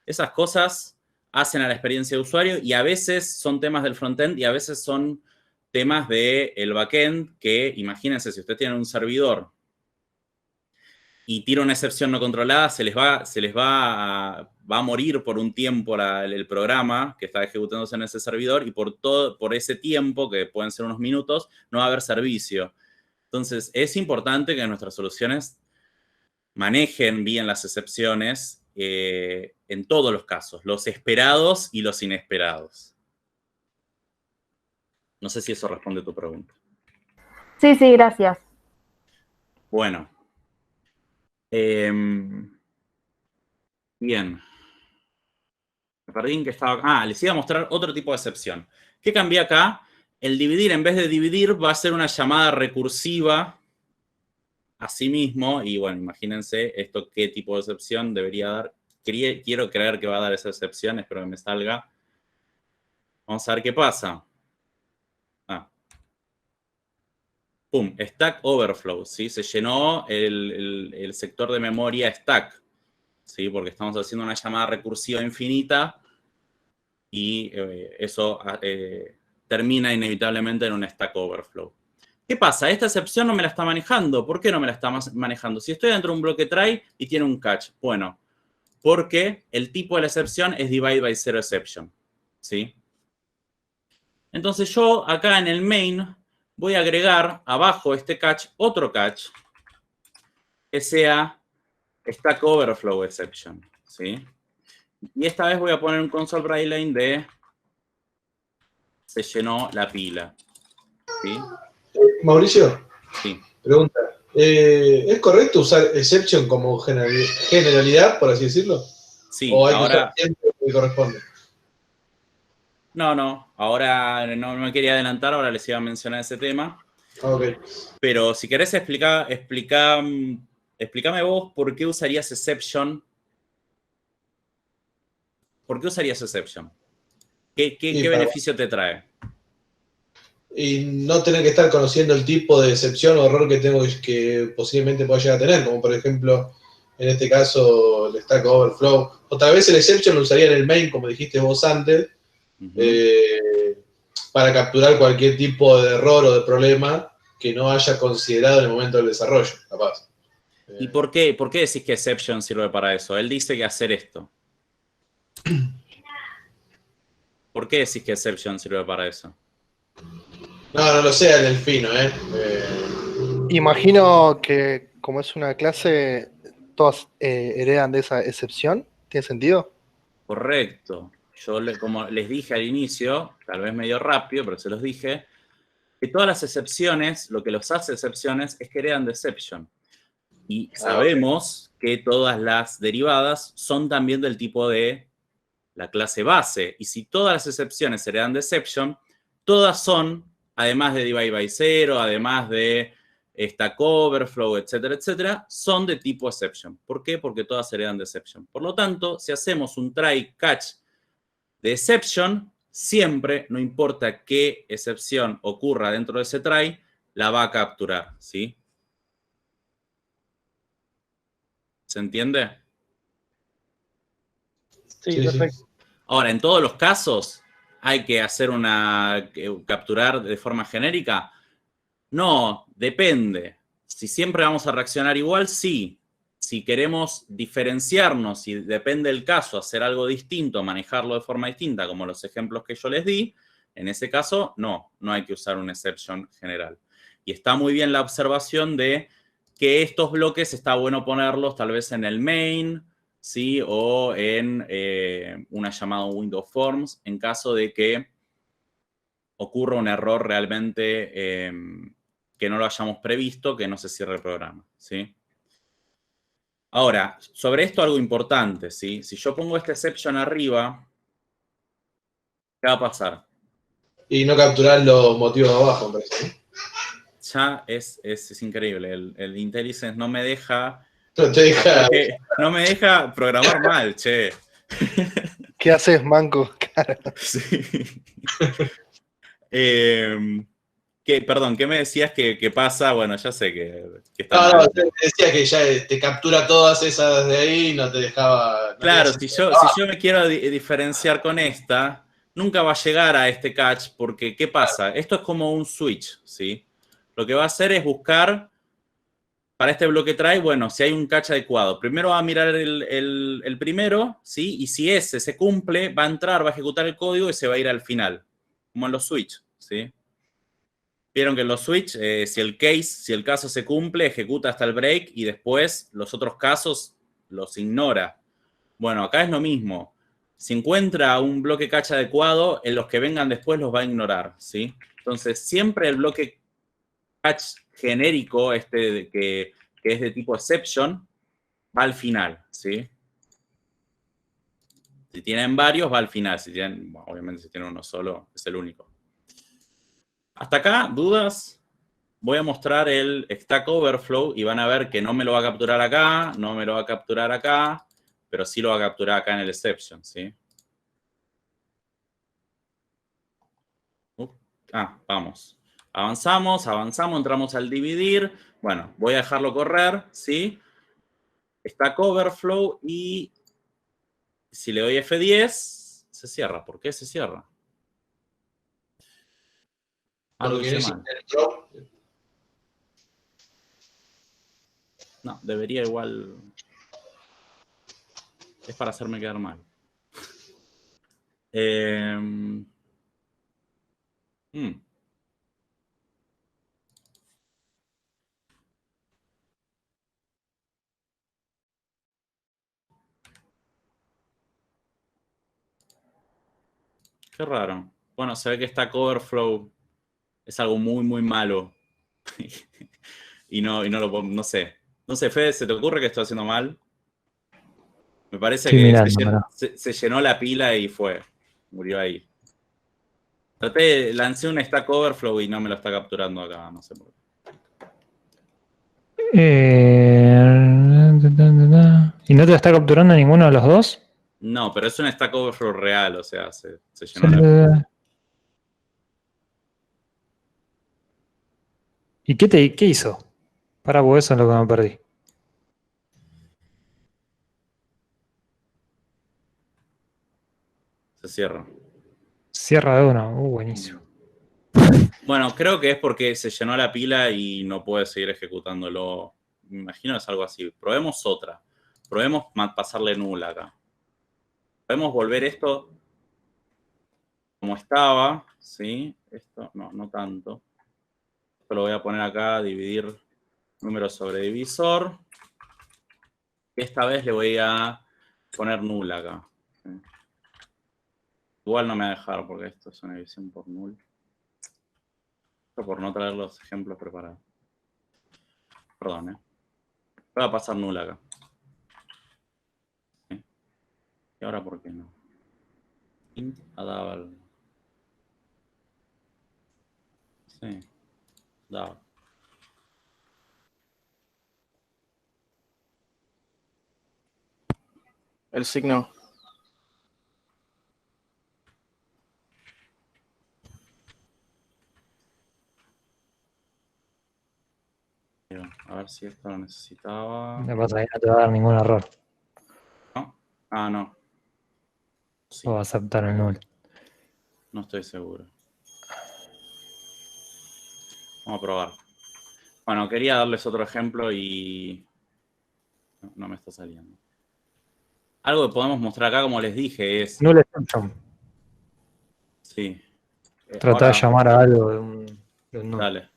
Esas cosas hacen a la experiencia de usuario y a veces son temas del frontend y a veces son temas del backend que, imagínense, si usted tiene un servidor y tira una excepción no controlada, se les va a morir por un tiempo el programa que está ejecutándose en ese servidor y por ese tiempo, que pueden ser unos minutos, no va a haber servicio. Entonces, es importante que nuestras soluciones manejen bien las excepciones en todos los casos, los esperados y los inesperados. No sé si eso responde a tu pregunta. Sí, gracias. Bueno. Bien. Me perdí en que estaba... les iba a mostrar otro tipo de excepción. ¿Qué cambié acá? El dividir, en vez de dividir, va a ser una llamada recursiva a sí mismo. Y bueno, imagínense esto qué tipo de excepción debería dar. Quiero creer que va a dar esa excepción. Espero que me salga. Vamos a ver qué pasa. Pum, Stack Overflow, ¿sí? Se llenó el sector de memoria Stack, ¿sí? Porque estamos haciendo una llamada recursiva infinita y eso termina inevitablemente en un Stack Overflow. ¿Qué pasa? Esta excepción no me la está manejando. ¿Por qué no me la está manejando? Si estoy dentro de un bloque try y tiene un catch. Bueno, porque el tipo de la excepción es divide by zero exception, ¿sí? Entonces yo acá en el main voy a agregar abajo este catch, otro catch, que sea Stack Overflow Exception, ¿sí? Y esta vez voy a poner un console writeline de se llenó la pila, ¿sí? Mauricio, sí. Pregunta. ¿Es correcto usar exception como generalidad, por así decirlo? Sí, ¿O hay que ahora... usar tiempo que corresponde? No, ahora no me quería adelantar, ahora les iba a mencionar ese tema. Okay. Pero si querés explícame vos por qué usarías exception. ¿Por qué usarías exception? ¿Qué beneficio te trae? Y no tener que estar conociendo el tipo de excepción o error que posiblemente pueda llegar a tener, como por ejemplo, en este caso, el Stack Overflow. O tal vez el exception lo usaría en el main, como dijiste vos antes, para capturar cualquier tipo de error o de problema que no haya considerado en el momento del desarrollo, capaz. ¿Y por qué decís que exception sirve para eso? Él dice que hacer esto. ¿Por qué decís que exception sirve para eso? No lo sé, Delfino, Imagino que como es una clase, todas heredan de esa excepción. ¿Tiene sentido? Correcto. Yo, como les dije al inicio, tal vez medio rápido, pero se los dije, que todas las excepciones, lo que los hace excepciones es que heredan de exception. Y sabemos que todas las derivadas son también del tipo de la clase base. Y si todas las excepciones heredan de exception, todas son, además de divide by zero, además de Stack Overflow, etcétera, etcétera, son de tipo exception. ¿Por qué? Porque todas heredan de exception. Por lo tanto, si hacemos un try catch de exception, siempre, no importa qué excepción ocurra dentro de ese try, la va a capturar, ¿sí? ¿Se entiende? Sí, perfecto. Ahora, en todos los casos, ¿hay que hacer capturar de forma genérica? No, depende. Si siempre vamos a reaccionar igual, sí. Si queremos diferenciarnos, y depende del caso, hacer algo distinto, manejarlo de forma distinta, como los ejemplos que yo les di, en ese caso, no hay que usar un exception general. Y está muy bien la observación de que estos bloques está bueno ponerlos tal vez en el main, ¿sí? O en una llamada window forms, en caso de que ocurra un error realmente que no lo hayamos previsto, que no se cierre el programa, ¿sí? Ahora, sobre esto algo importante, ¿sí? Si yo pongo este exception arriba, ¿qué va a pasar? Y no capturar los motivos de abajo, me parece, ¿no? Ya es increíble. El IntelliSense no me deja... No te deja. No me deja programar mal, che. ¿Qué haces, manco? Sí. Perdón, ¿qué me decías que pasa? Bueno, ya sé que está No, mal. te decía que ya te captura todas esas de ahí y no te dejaba. No Claro, te si yo me quiero diferenciar con esta, nunca va a llegar a este catch, porque ¿qué pasa? Esto es como un switch, ¿sí? Lo que va a hacer es buscar, para este bloque try, bueno, si hay un catch adecuado. Primero va a mirar el primero, ¿sí? Y si ese se cumple, va a entrar, va a ejecutar el código y se va a ir al final, como en los switch, ¿sí? Vieron que en los switch, si el caso se cumple, ejecuta hasta el break y después los otros casos los ignora. Bueno, acá es lo mismo. Si encuentra un bloque catch adecuado, en los que vengan después los va a ignorar, ¿sí? Entonces, siempre el bloque catch genérico, que es de tipo exception, va al final, ¿sí? Si tienen varios, va al final. Si tienen, bueno, obviamente si tienen uno solo, es el único. Hasta acá, ¿dudas? Voy a mostrar el Stack Overflow y van a ver que no me lo va a capturar acá, no me lo va a capturar acá, pero sí lo va a capturar acá en el exception, ¿sí? Vamos. Avanzamos, entramos al dividir. Bueno, voy a dejarlo correr, ¿sí? Stack Overflow y si le doy F10, se cierra. ¿Por qué se cierra? Algo Porque no hice mal. hiciste el drop. No, debería igual... Es para hacerme quedar mal. Qué raro. Bueno, se ve que Stack Overflow es algo muy, muy malo. y no lo puedo, no sé. No sé, Fede, ¿se te ocurre que estoy haciendo mal? Me parece Estoy que mirando, se llenó la pila y fue. Murió ahí. Lancé un Stack Overflow y no me lo está capturando acá, no sé por qué. ¿Y no te está capturando ninguno de los dos? No, pero es un Stack Overflow real, o sea, se llenó la pila. ¿Y qué hizo? Para, pues eso es lo que me perdí. Se cierra. Cierra de una. Buenísimo. Bueno, creo que es porque se llenó la pila y no puede seguir ejecutándolo. Me imagino que es algo así. Probemos otra. Probemos pasarle nula acá. Podemos volver esto como estaba, ¿sí? Esto, no tanto. Esto lo voy a poner acá, dividir número sobre divisor. Esta vez le voy a poner nula acá. ¿Sí? Igual no me va a dejar porque esto es una división por null. Esto por no traer los ejemplos preparados. Perdón, Voy a pasar nula acá. ¿Sí? ¿Y ahora por qué no? Int adable. Sí, dable. El signo. A ver si esto lo necesitaba. Me pasa que no te va a dar ningún error. ¿No? Ah, no. Sí, O va a aceptar el null. no estoy seguro. Vamos a probar. Bueno, quería darles otro ejemplo y no me está saliendo. Algo que podemos mostrar acá, como les dije, es... Null exception. Sí. Trata de llamar a algo de un null. Dale.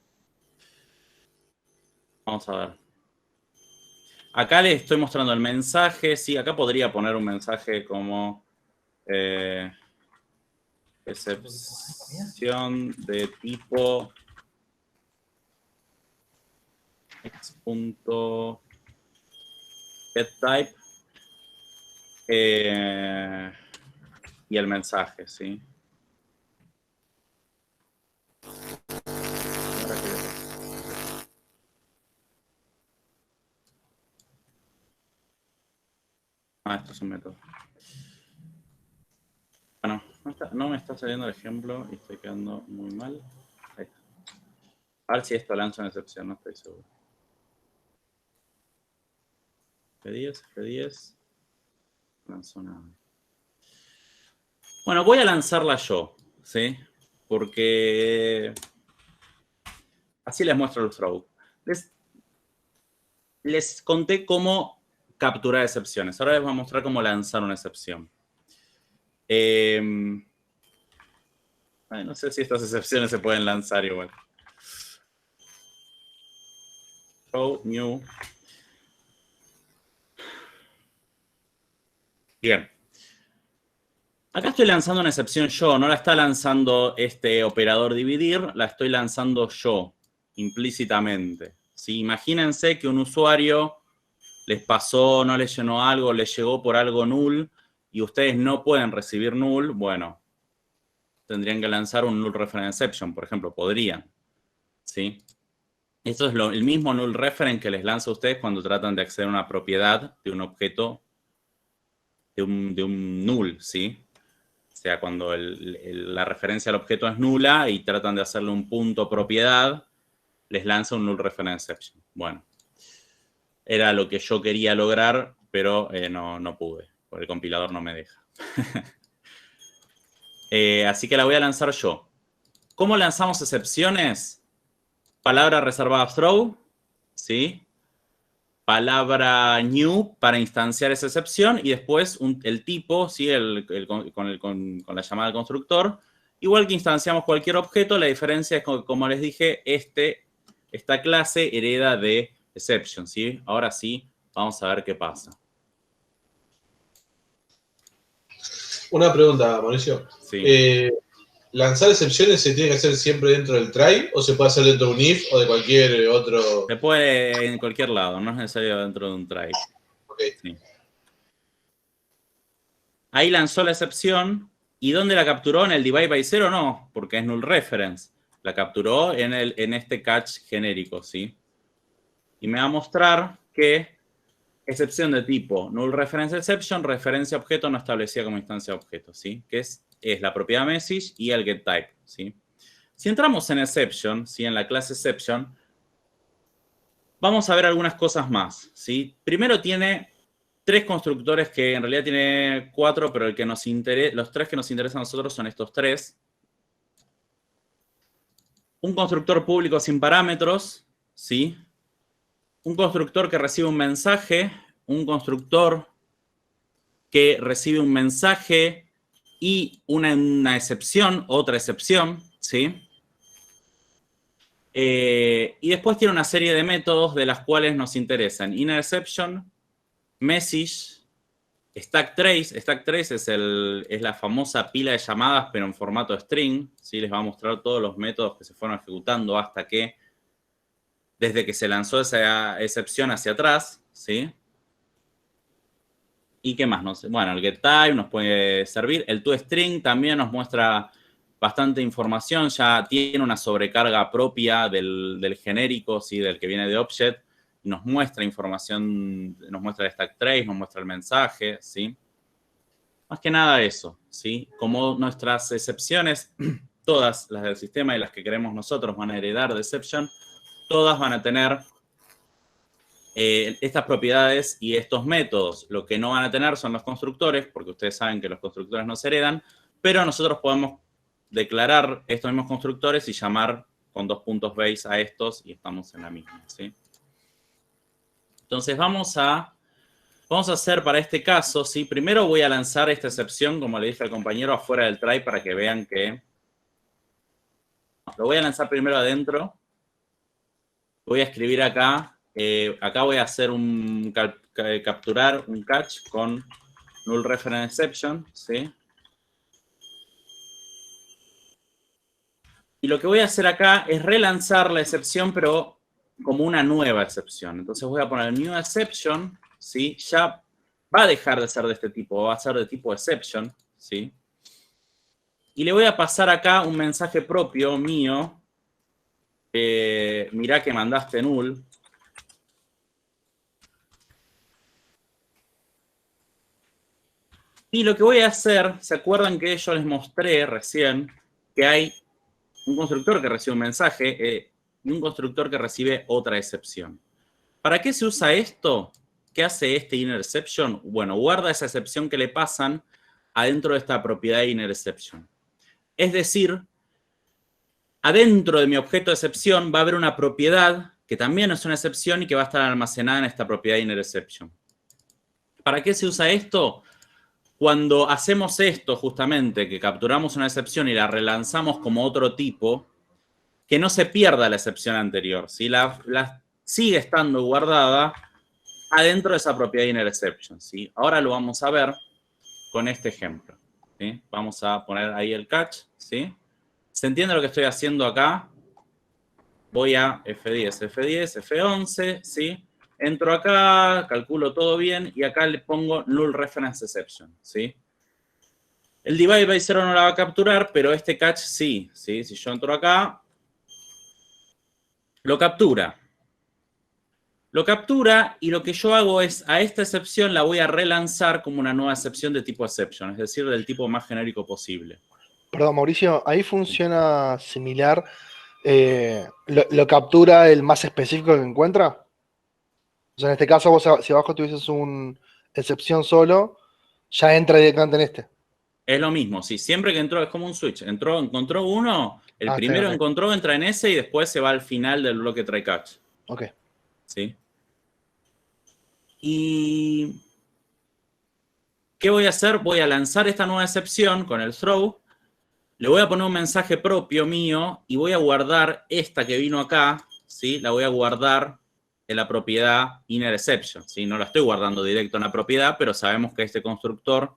Vamos a ver. Acá les estoy mostrando el mensaje. Sí, acá podría poner un mensaje como excepción de tipo x.getType y el mensaje, ¿sí? Esto es un método. Bueno, no me está saliendo el ejemplo y estoy quedando muy mal. Ahí está. A ver si esto lanza una excepción, no estoy seguro. F10. No lanzó nada. Bueno, voy a lanzarla yo, ¿sí? Porque así les muestro el throw. Les conté cómo capturar excepciones. Ahora les voy a mostrar cómo lanzar una excepción. No sé si estas excepciones se pueden lanzar igual. Throw new. Bien. Acá estoy lanzando una excepción yo, no la está lanzando este operador dividir, la estoy lanzando yo, implícitamente. ¿Sí? Imagínense que un usuario les pasó, no les llenó algo, les llegó por algo null, y ustedes no pueden recibir null, bueno, tendrían que lanzar un null reference exception, por ejemplo, podrían. ¿Sí? Esto es el mismo null reference que les lanza a ustedes cuando tratan de acceder a una propiedad de un objeto, de un null, ¿sí? O sea, cuando la referencia al objeto es nula y tratan de hacerle un punto propiedad, les lanza un null reference exception. Bueno, era lo que yo quería lograr, pero no pude, porque el compilador no me deja. Así que la voy a lanzar yo. ¿Cómo lanzamos excepciones? Palabra reservada throw, ¿sí? Palabra new para instanciar esa excepción y después el tipo, ¿sí? Con la llamada del constructor. Igual que instanciamos cualquier objeto, la diferencia es que, como les dije, esta clase hereda de exception, ¿sí? Ahora sí, vamos a ver qué pasa. Una pregunta, Mauricio. Sí. ¿Lanzar excepciones se tiene que hacer siempre dentro del try o se puede hacer dentro de un if o de cualquier otro? Se puede en cualquier lado, no es necesario dentro de un try. Okay. Sí. Ahí lanzó la excepción. ¿Y dónde la capturó? ¿En el divide by zero? No, porque es null reference. La capturó en este catch genérico, ¿sí? Y me va a mostrar que excepción de tipo null reference exception, referencia a objeto no establecida como instancia de objeto, ¿sí? Que es la propiedad message y el getType, ¿sí? Si entramos en exception, ¿sí? En la clase exception, vamos a ver algunas cosas más, ¿sí? Primero tiene 3 constructores que en realidad tiene 4, pero los 3 que nos interesan a nosotros son estos 3. Un constructor público sin parámetros, ¿sí? Un constructor que recibe un mensaje, un constructor que recibe un mensaje y una excepción, otra excepción, ¿sí? Y después tiene una serie de métodos de las cuales nos interesan. Inner exception, message, stack trace. Stack trace es la famosa pila de llamadas, pero en formato string, ¿sí? Les va a mostrar todos los métodos que se fueron ejecutando hasta que, desde que se lanzó esa excepción hacia atrás, ¿sí? ¿Y qué más? No sé. Bueno, el getType nos puede servir. El toString también nos muestra bastante información. Ya tiene una sobrecarga propia del genérico, ¿sí? Del que viene de Object. Nos muestra información, nos muestra el stack trace, nos muestra el mensaje, ¿sí? Más que nada eso, ¿sí? Como nuestras excepciones, todas las del sistema y las que queremos nosotros van a heredar de exception, todas van a tener estas propiedades y estos métodos. Lo que no van a tener son los constructores, porque ustedes saben que los constructores no se heredan, pero nosotros podemos declarar estos mismos constructores y llamar con 2 puntos base a estos y estamos en la misma, ¿sí? Entonces vamos a hacer para este caso, ¿sí? Primero voy a lanzar esta excepción, como le dije al compañero, afuera del try para que vean que... Lo voy a lanzar primero adentro. Voy a escribir acá. Acá voy a hacer capturar un catch con null reference exception, ¿sí? Y lo que voy a hacer acá es relanzar la excepción, pero como una nueva excepción. Entonces voy a poner new exception, ¿sí? Ya va a dejar de ser de este tipo, va a ser de tipo exception, ¿sí? Y le voy a pasar acá un mensaje propio mío. Mirá que mandaste null. Y lo que voy a hacer, ¿se acuerdan que yo les mostré recién que hay un constructor que recibe un mensaje y un constructor que recibe otra excepción? ¿Para qué se usa esto? ¿Qué hace este inner exception? Bueno, guarda esa excepción que le pasan adentro de esta propiedad inner exception. Es decir, adentro de mi objeto de excepción va a haber una propiedad que también es una excepción y que va a estar almacenada en esta propiedad inner exception. ¿Para qué se usa esto? Cuando hacemos esto, justamente, que capturamos una excepción y la relanzamos como otro tipo, que no se pierda la excepción anterior, ¿sí? La sigue estando guardada adentro de esa propiedad inner exception, ¿sí? Ahora lo vamos a ver con este ejemplo, ¿sí? Vamos a poner ahí el catch, ¿sí? ¿Se entiende lo que estoy haciendo acá? Voy a F10, F10, F11, ¿sí? Entro acá, calculo todo bien y acá le pongo null reference exception, ¿sí? El divide by 0 no la va a capturar, pero este catch sí, ¿sí? Si yo entro acá, lo captura. Lo captura y lo que yo hago es, a esta excepción la voy a relanzar como una nueva excepción de tipo exception, es decir, del tipo más genérico posible. Perdón, Mauricio, ahí funciona similar. ¿Lo captura el más específico que encuentra? O sea, en este caso, vos si abajo tuvieses una excepción solo, ya entra directamente en este. Es lo mismo, sí, siempre que entró, es como un switch. Encontró uno, el primero ok. encontró, entra en ese y después se va al final del bloque try catch. Ok. ¿Sí? ¿Y qué voy a hacer? Voy a lanzar esta nueva excepción con el throw. Le voy a poner un mensaje propio mío y voy a guardar esta que vino acá, ¿sí? La voy a guardar en la propiedad inner exception, ¿sí? No la estoy guardando directo en la propiedad, pero sabemos que este constructor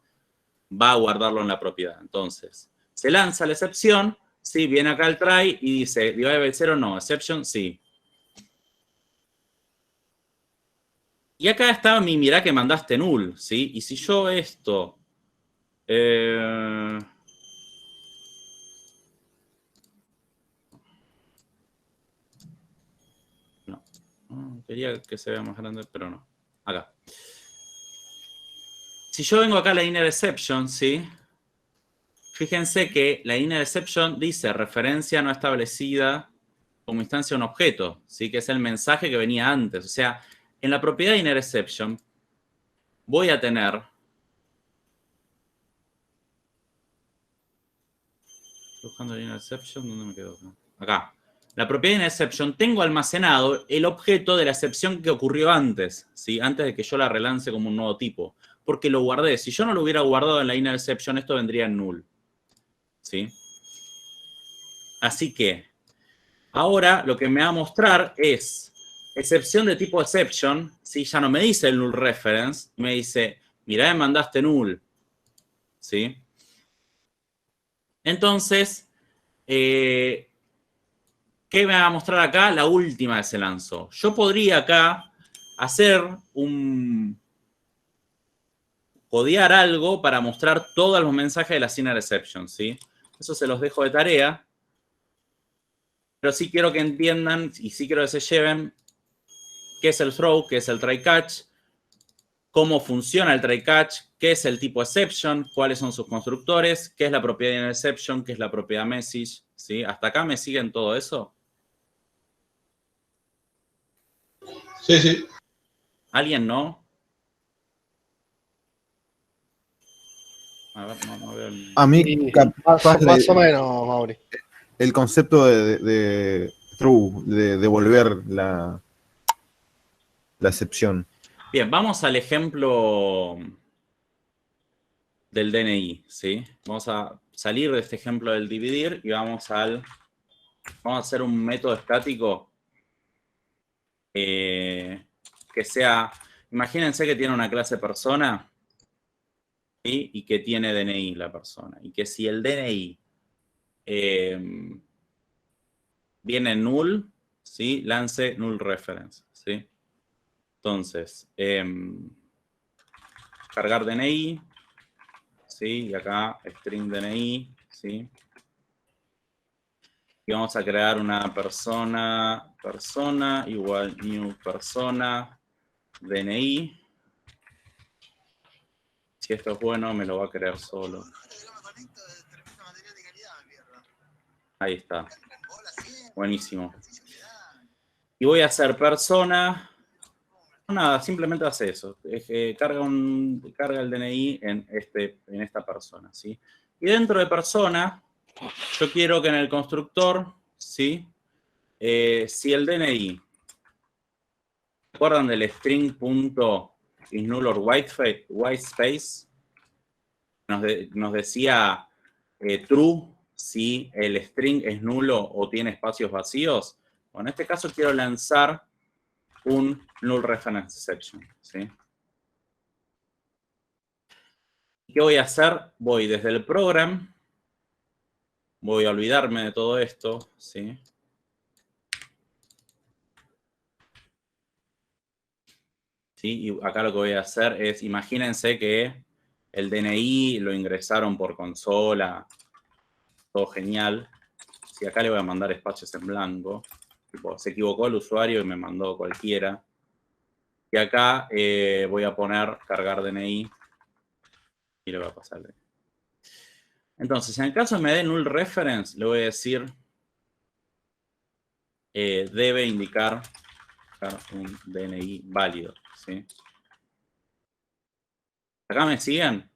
va a guardarlo en la propiedad. Entonces, se lanza la excepción, ¿sí? Viene acá el try y dice, divide by 0, no, exception, sí. Y acá está mi mirá que mandaste null, ¿sí? Y si yo esto... quería que se vea más grande, pero no. Acá. Si yo vengo acá a la inner exception, ¿sí? Fíjense que la inner exception dice referencia no establecida como instancia a un objeto, ¿sí? Que es el mensaje que venía antes. O sea, en la propiedad inner exception voy a tener... Estoy buscando la inner exception, ¿dónde me quedo? Acá. La propiedad inner exception, tengo almacenado el objeto de la excepción que ocurrió antes, ¿sí? Antes de que yo la relance como un nuevo tipo. Porque lo guardé. Si yo no lo hubiera guardado en la inner exception, esto vendría en null. ¿Sí? Así que, ahora lo que me va a mostrar es excepción de tipo exception, ¿sí? Ya no me dice el null reference, me dice, mirá, me mandaste null. ¿Sí? Entonces, ¿qué me va a mostrar acá? La última que se lanzó. Yo podría acá hacer codear algo para mostrar todos los mensajes de la inner exception, ¿sí? Eso se los dejo de tarea. Pero sí quiero que entiendan y sí quiero que se lleven qué es el throw, qué es el try catch, cómo funciona el try catch, qué es el tipo exception, cuáles son sus constructores, qué es la propiedad inner exception, qué es la propiedad message, ¿sí? ¿Hasta acá me siguen todo eso? Sí, sí. ¿Alguien no? A ver, no veo el... A mí, Sí, capaz más o de, menos, Mauri. el concepto de true, de devolver la excepción. Bien, vamos al ejemplo del DNI, ¿sí? Vamos a salir de este ejemplo del dividir y vamos a hacer un método estático que sea, imagínense que tiene una clase persona, ¿sí? Y que tiene DNI la persona. Y que si el DNI viene null, ¿sí? Lance null reference, ¿sí? Entonces, cargar DNI, ¿sí? Y acá string DNI, ¿sí? Y vamos a crear una persona igual new persona DNI. Si esto es bueno, me lo va a crear solo. Ahí está. Buenísimo. Y voy a hacer persona. Nada, simplemente hace eso. Carga el DNI en esta persona, ¿sí? Y dentro de persona, yo quiero que en el constructor, ¿sí? Si el DNI, ¿se acuerdan del string.isNull or whitespace? Nos decía true si el string es nulo o tiene espacios vacíos. Bueno, en este caso quiero lanzar un null reference exception, ¿sí? ¿Qué voy a hacer? Voy desde el program, voy a olvidarme de todo esto, ¿sí? ¿Sí? Y acá lo que voy a hacer es, imagínense que el DNI lo ingresaron por consola, todo genial. Si acá le voy a mandar espacios en blanco, tipo, se equivocó el usuario y me mandó cualquiera. Y acá voy a poner cargar DNI y le voy a pasar el DNI. Entonces, en el caso que me dé null reference, le voy a decir debe indicar un DNI válido, ¿sí? ¿Acá me siguen?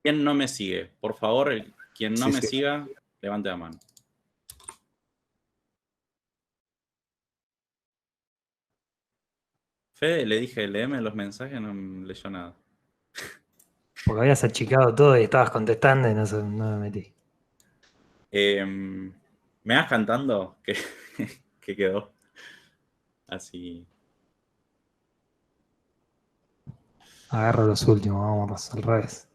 ¿Quién no me sigue? Por favor, quien no me siga, levante la mano. Fede, le dije, léeme los mensajes, no leyó nada. Porque habías achicado todo y estabas contestando y no me metí. ¿Me vas cantando? ¿Qué quedó? Así. Agarro los últimos, vamos al revés.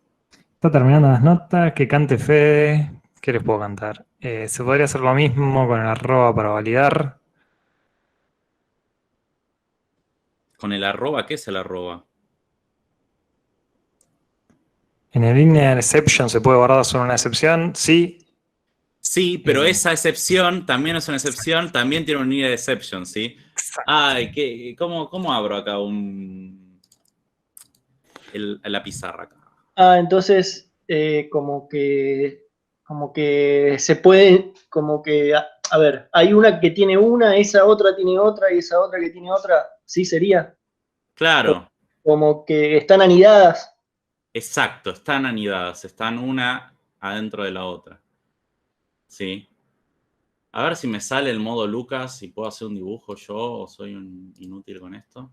Está terminando las notas, que cante Fede. ¿Qué les puedo cantar? Se podría hacer lo mismo con el arroba para validar. ¿Con el arroba? ¿Qué es el arroba? En el linear exception se puede guardar solo una excepción, sí. Sí, pero esa excepción también es una excepción, también tiene un linear exception, ¿sí? Ay, ¿cómo abro acá la pizarra acá? Entonces, como que se puede, como que, a ver, hay una que tiene una, esa otra tiene otra y esa otra que tiene otra, ¿sí sería? Claro. Como que están anidadas. Exacto, están anidadas, están una adentro de la otra. Sí. A ver si me sale el modo Lucas y puedo hacer un dibujo yo o soy un inútil con esto.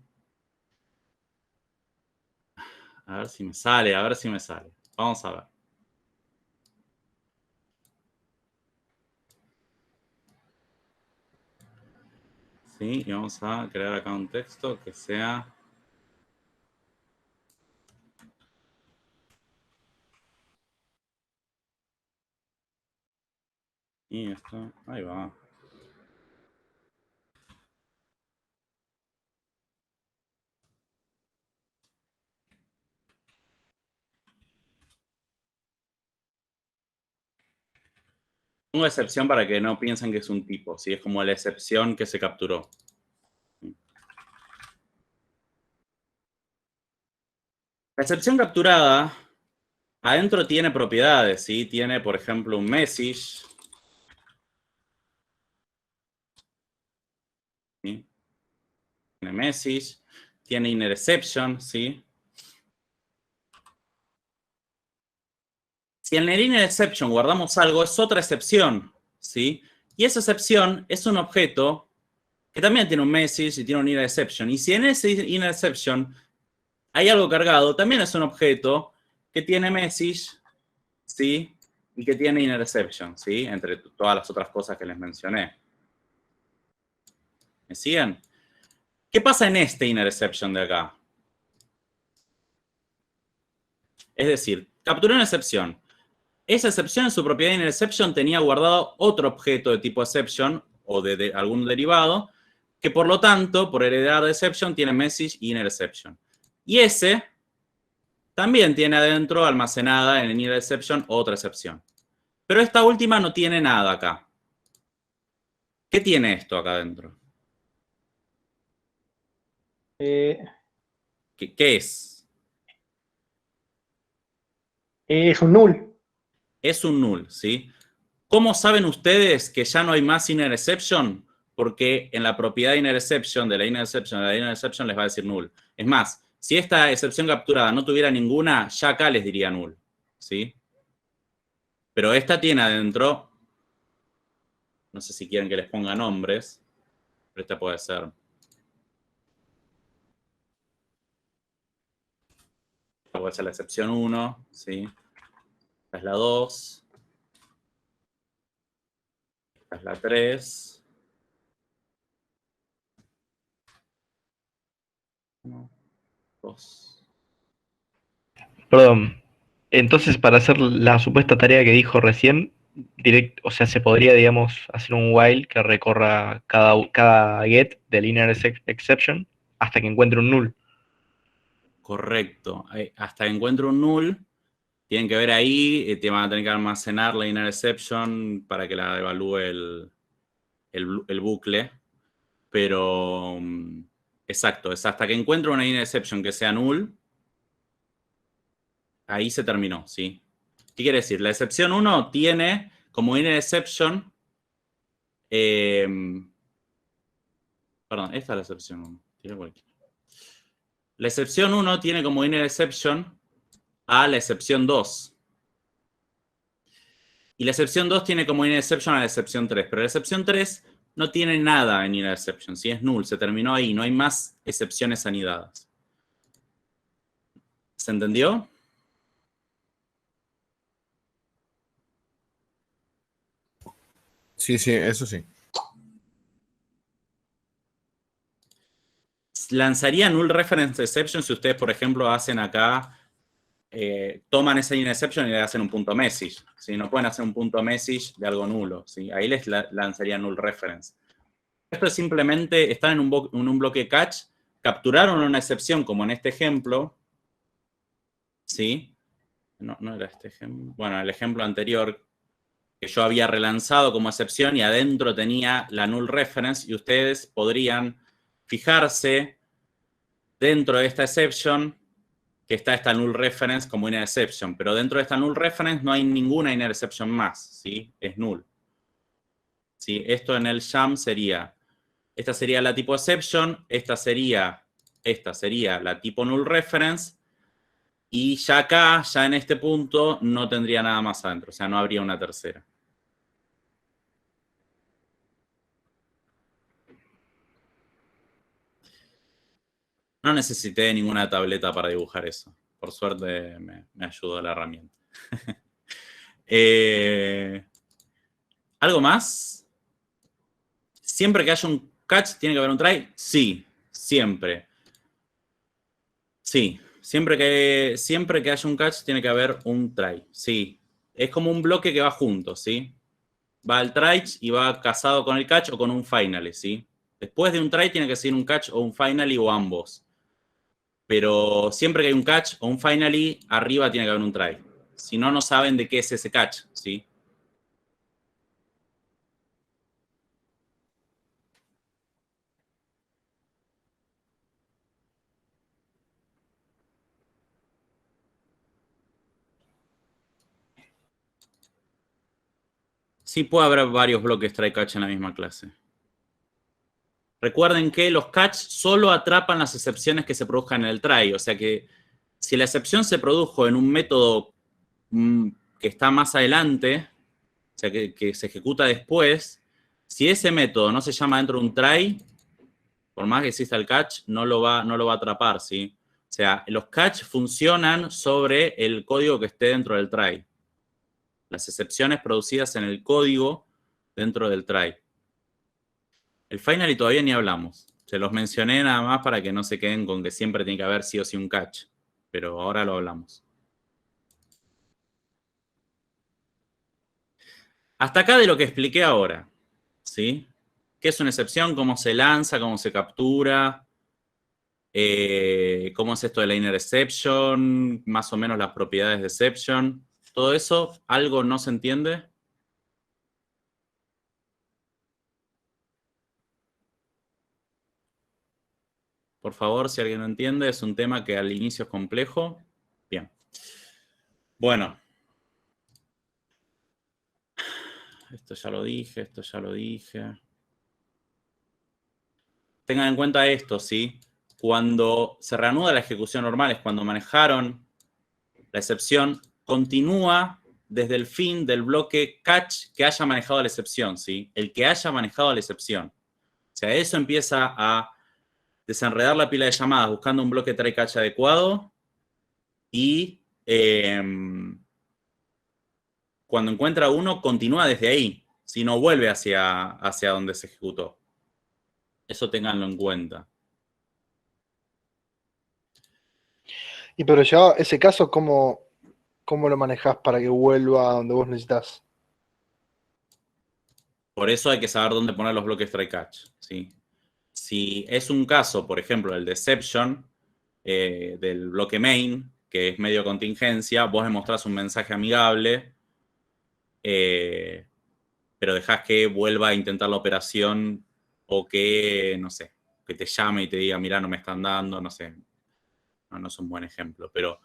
A ver si me sale, a ver si me sale. Vamos a ver. Sí, y vamos a crear acá un texto que sea... Y esto, ahí va. Pongo excepción para que no piensen que es un tipo, ¿sí? Es como la excepción que se capturó. La excepción capturada adentro tiene propiedades, ¿sí? Tiene, por ejemplo, un message. ¿Sí? Tiene message. Tiene inner exception, ¿sí? Si en el inner exception guardamos algo, es otra excepción, ¿sí? Y esa excepción es un objeto que también tiene un message y tiene un inner exception. Y si en ese inner exception hay algo cargado, también es un objeto que tiene message, ¿sí? Y que tiene inner exception, ¿sí? Entre todas las otras cosas que les mencioné. ¿Me siguen? ¿Qué pasa en este inner exception de acá? Es decir, capturé una excepción. Esa excepción en su propiedad inner exception tenía guardado otro objeto de tipo exception o de algún derivado que por lo tanto, por heredar de exception, tiene message y inner exception. Y ese también tiene adentro almacenada en el inner exception otra excepción. Pero esta última no tiene nada acá. ¿Qué tiene esto acá adentro? ¿Qué es? Es un null. Es un null, ¿sí? ¿Cómo saben ustedes que ya no hay más inner exception? Porque en la propiedad inner exception de la inner exception les va a decir null. Es más, si esta excepción capturada no tuviera ninguna, ya acá les diría null, ¿sí? Pero esta tiene adentro, no sé si quieren que les ponga nombres, pero esta puede ser. Esta puede ser la excepción 1, ¿sí? Esta es la 2. Esta es la 3. 1, 2. Perdón. Entonces, para hacer la supuesta tarea que dijo recién, o sea, se podría, digamos, hacer un while que recorra cada get del inner exception hasta que encuentre un null. Correcto. Hasta que encuentre un null, tienen que ver ahí, te van a tener que almacenar la inner exception para que la evalúe el bucle. Pero, exacto, es hasta que encuentre una inner exception que sea null, ahí se terminó, ¿sí? ¿Qué quiere decir? La excepción 1 tiene como inner exception, perdón, esta es la excepción 1. La excepción 1 tiene como inner exception a la excepción 2. Y la excepción 2 tiene como inner exception a la excepción 3. Pero la excepción 3 no tiene nada en inner exception, ¿sí? Es null, se terminó ahí, no hay más excepciones anidadas. ¿Se entendió? Sí, sí, eso sí. Lanzaría null reference exception si ustedes, por ejemplo, hacen acá, toman ese inner exception y le hacen un punto message, ¿sí? No pueden hacer un punto message de algo nulo, ¿sí? Ahí les lanzaría null reference. Esto es simplemente, están en un bloque catch, capturaron una excepción como en este ejemplo, ¿sí? No era este ejemplo. Bueno, el ejemplo anterior que yo había relanzado como excepción y adentro tenía la null reference y ustedes podrían fijarse dentro de esta exception que está esta null reference como inner exception, pero dentro de esta null reference no hay ninguna inner exception más, ¿sí? Es null. ¿Sí? Esto en el jam sería, esta sería la tipo exception, esta sería la tipo null reference, y ya acá, ya en este punto, no tendría nada más adentro, o sea, no habría una tercera. No necesité ninguna tableta para dibujar eso. Por suerte me ayudó la herramienta. ¿Algo más? ¿Siempre que haya un catch tiene que haber un try? Sí, siempre. Sí, siempre que haya un catch tiene que haber un try. Sí, es como un bloque que va junto, ¿sí? Va al try y va casado con el catch o con un finally, ¿sí? Después de un try tiene que ser un catch o un finally o ambos. Pero siempre que hay un catch o un finally, arriba tiene que haber un try. Si no, no saben de qué es ese catch, ¿sí? Sí puede haber varios bloques try catch en la misma clase. Recuerden que los catch solo atrapan las excepciones que se produzcan en el try. O sea que si la excepción se produjo en un método que está más adelante, sea, que se ejecuta después, si ese método no se llama dentro de un try, por más que exista el catch, no lo va a atrapar, ¿sí? O sea, los catch funcionan sobre el código que esté dentro del try. Las excepciones producidas en el código dentro del try. El finally todavía ni hablamos. Se los mencioné nada más para que no se queden con que siempre tiene que haber sí o sí un catch. Pero ahora lo hablamos. Hasta acá de lo que expliqué ahora. ¿Sí? ¿Qué es una excepción? ¿Cómo se lanza? ¿Cómo se captura? ¿Cómo es esto de la inner exception? Más o menos las propiedades de exception. Todo eso, ¿algo no se entiende? Por favor, si alguien no entiende, es un tema que al inicio es complejo. Bien. Bueno. Esto ya lo dije, esto ya lo dije. Tengan en cuenta esto, ¿sí? Cuando se reanuda la ejecución normal, es cuando manejaron la excepción, continúa desde el fin del bloque catch que haya manejado la excepción, ¿sí? El que haya manejado la excepción. O sea, eso empieza a desenredar la pila de llamadas buscando un bloque try catch adecuado y cuando encuentra uno, continúa desde ahí, si no vuelve hacia donde se ejecutó. Eso ténganlo en cuenta. Y pero ya ese caso, ¿cómo lo manejás para que vuelva a donde vos necesitas? Por eso hay que saber dónde poner los bloques try catch, ¿sí? Si es un caso, por ejemplo, el deception del bloque main, que es medio contingencia, vos le mostrás un mensaje amigable, pero dejás que vuelva a intentar la operación o que, no sé, que te llame y te diga, mirá, no me están dando, no sé. No es un buen ejemplo, pero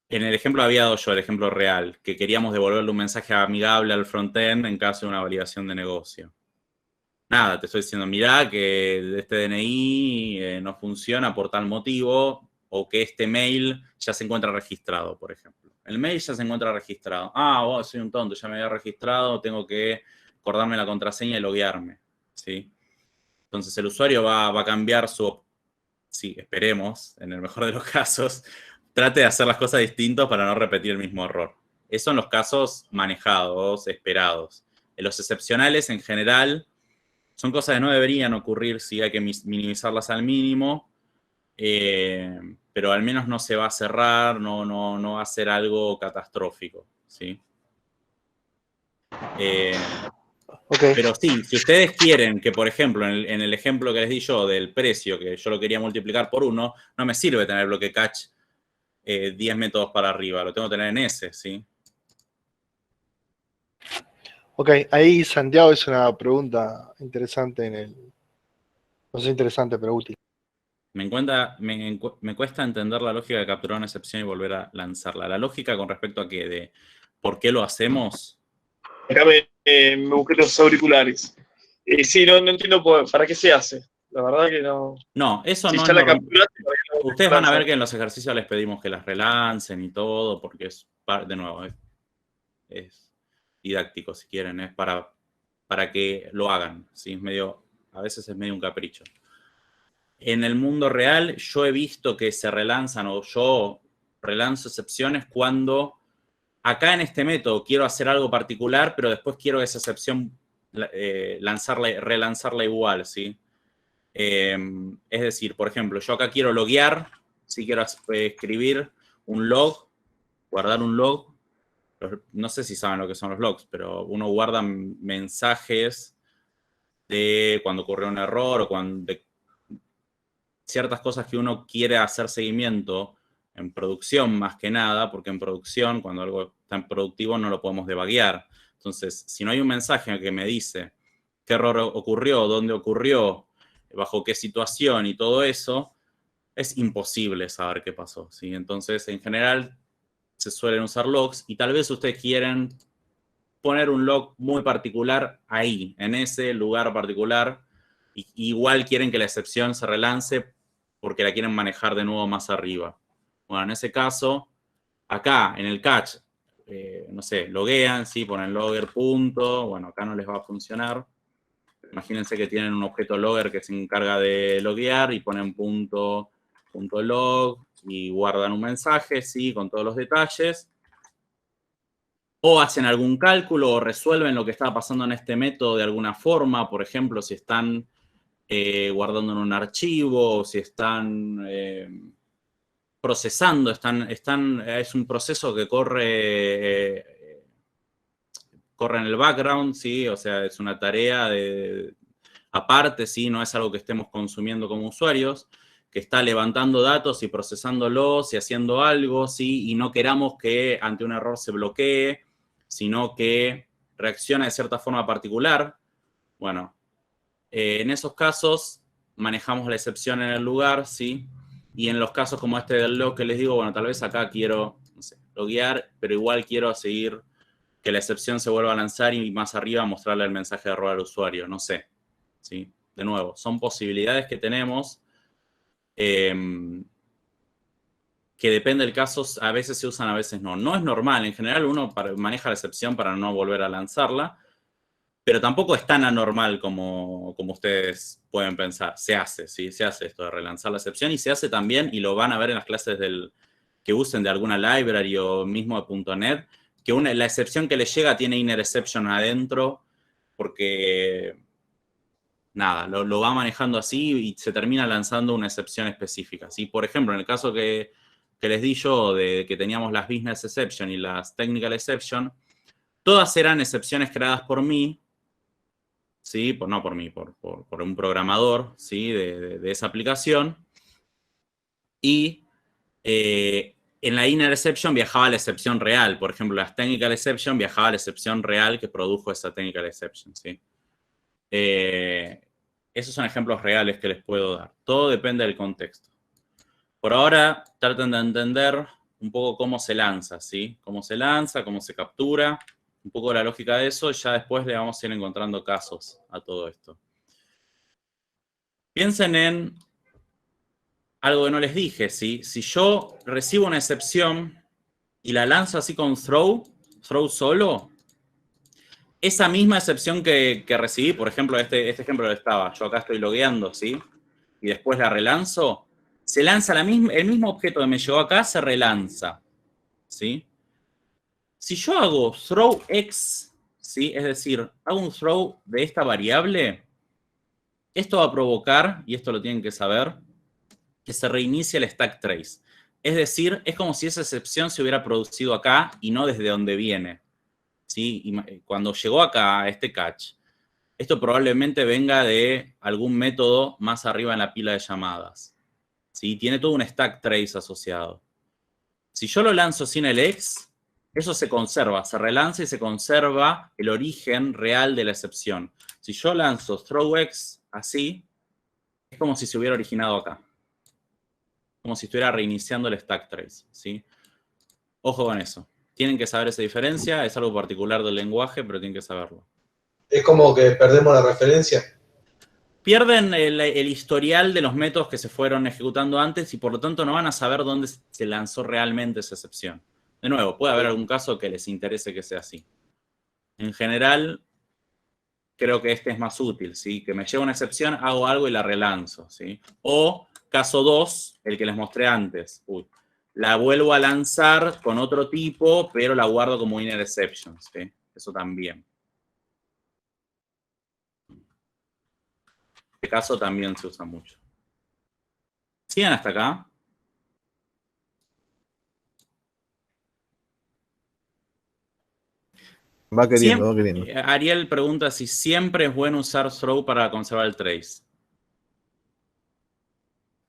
en el ejemplo había dado yo, el ejemplo real, que queríamos devolverle un mensaje amigable al frontend en caso de una validación de negocio. Nada, te estoy diciendo, mirá que este DNI no funciona por tal motivo, o que este mail ya se encuentra registrado, por ejemplo. El mail ya se encuentra registrado. Ah, soy un tonto, ya me había registrado, tengo que acordarme la contraseña y loguearme, ¿sí? Entonces el usuario va a cambiar su... Sí, esperemos, en el mejor de los casos, trate de hacer las cosas distintas para no repetir el mismo error. Esos son los casos manejados, esperados. En los excepcionales, en general, son cosas que no deberían ocurrir, sí, hay que minimizarlas al mínimo, pero al menos no se va a cerrar, no va a ser algo catastrófico, ¿sí? Okay. Pero sí, si ustedes quieren que, por ejemplo, en el ejemplo que les di yo del precio, que yo lo quería multiplicar por 1, no me sirve tener bloque catch 10 métodos para arriba, lo tengo que tener en ese, ¿sí? Ok, ahí Santiago hizo una pregunta interesante no sé interesante, pero útil. Me cuesta entender la lógica de capturar una excepción y volver a lanzarla. La lógica con respecto a qué, de por qué lo hacemos. Acá me busqué los auriculares. Sí, no entiendo para qué se hace. La verdad que no. No, eso Si no ya es la normal. capturaste, Ustedes van a ver que en los ejercicios les pedimos que las relancen y todo, porque es, de nuevo, es didáctico, si quieren, es para que lo hagan, ¿sí? A veces es medio un capricho. En el mundo real, yo he visto que se relanzan o yo relanzo excepciones cuando acá en este método quiero hacer algo particular, pero después quiero esa excepción relanzarla igual, ¿sí? Es decir, por ejemplo, yo acá quiero loguear, si quiero escribir un log, guardar un log. No sé si saben lo que son los logs, pero uno guarda mensajes de cuando ocurrió un error o de ciertas cosas que uno quiere hacer seguimiento en producción más que nada, porque en producción, cuando algo está en productivo, no lo podemos debuguear. Entonces, si no hay un mensaje que me dice qué error ocurrió, dónde ocurrió, bajo qué situación y todo eso, es imposible saber qué pasó, ¿sí? Entonces, en general, se suelen usar logs y tal vez ustedes quieren poner un log muy particular ahí, en ese lugar particular, y igual quieren que la excepción se relance porque la quieren manejar de nuevo más arriba. Bueno, en ese caso, acá, en el catch, no sé, loguean, ¿sí? Ponen logger punto, bueno, acá no les va a funcionar. Imagínense que tienen un objeto logger que se encarga de loguear y ponen punto log y guardan un mensaje, ¿sí? Con todos los detalles. O hacen algún cálculo o resuelven lo que está pasando en este método de alguna forma. Por ejemplo, si están guardando en un archivo, o si están procesando, es un proceso que corre en el background, ¿sí? O sea, es una tarea aparte, ¿sí? No es algo que estemos consumiendo como usuarios, que está levantando datos y procesándolos y haciendo algo, ¿sí? Y no queramos que ante un error se bloquee, sino que reacciona de cierta forma particular. Bueno, en esos casos manejamos la excepción en el lugar, ¿sí? Y en los casos como este del log que les digo, bueno, tal vez acá quiero, no sé, loguear, pero igual quiero seguir que la excepción se vuelva a lanzar y más arriba mostrarle el mensaje de error al usuario, no sé, ¿sí? De nuevo, son posibilidades que tenemos que depende del caso, a veces se usan, a veces no. No es normal, en general uno maneja la excepción para no volver a lanzarla, pero tampoco es tan anormal como ustedes pueden pensar. Se hace, ¿sí? Se hace esto de relanzar la excepción y se hace también, y lo van a ver en las clases que usen de alguna library o mismo de .NET, que la excepción que le llega tiene inner exception adentro, porque nada, lo va manejando así y se termina lanzando una excepción específica, ¿sí? Por ejemplo, en el caso que les di yo de que teníamos las business exception y las technical exception, todas eran excepciones creadas por mí, ¿sí? No por mí, por un programador, ¿sí? De esa aplicación. Y en la inner exception viajaba la excepción real. Por ejemplo, las technical exception viajaba la excepción real que produjo esa technical exception, ¿sí? Esos son ejemplos reales que les puedo dar. Todo depende del contexto. Por ahora, traten de entender un poco cómo se lanza, ¿sí? Cómo se lanza, cómo se captura, un poco la lógica de eso, y ya después le vamos a ir encontrando casos a todo esto. Piensen en algo que no les dije, ¿sí? Si yo recibo una excepción y la lanzo así con throw solo, esa misma excepción que recibí, por ejemplo, este ejemplo estaba, yo acá estoy logueando, ¿sí? Y después la relanzo, se lanza el mismo objeto que me llegó acá, se relanza, ¿sí? Si yo hago throw x, ¿sí? Es decir, hago un throw de esta variable, esto va a provocar, y esto lo tienen que saber, que se reinicie el stack trace. Es decir, es como si esa excepción se hubiera producido acá y no desde donde viene, ¿sí? Y cuando llegó acá a este catch, esto probablemente venga de algún método más arriba en la pila de llamadas, ¿sí? Tiene todo un stack trace asociado. Si yo lo lanzo sin el X, eso se conserva, se relanza y se conserva el origen real de la excepción. Si yo lanzo throwX así, es como si se hubiera originado acá. Como si estuviera reiniciando el stack trace, ¿sí? Ojo con eso. Tienen que saber esa diferencia, es algo particular del lenguaje, pero tienen que saberlo. Es como que perdemos la referencia. Pierden el historial de los métodos que se fueron ejecutando antes y por lo tanto no van a saber dónde se lanzó realmente esa excepción. De nuevo, puede haber algún caso que les interese que sea así. En general, creo que este es más útil, ¿sí? Que me llega una excepción, hago algo y la relanzo, ¿sí? O, caso 2, el que les mostré antes. La vuelvo a lanzar con otro tipo, pero la guardo como inner exception, ¿sí? Eso también. Este caso también se usa mucho. ¿Siguen hasta acá? Va queriendo, va queriendo. Ariel pregunta si siempre es bueno usar throw para conservar el trace.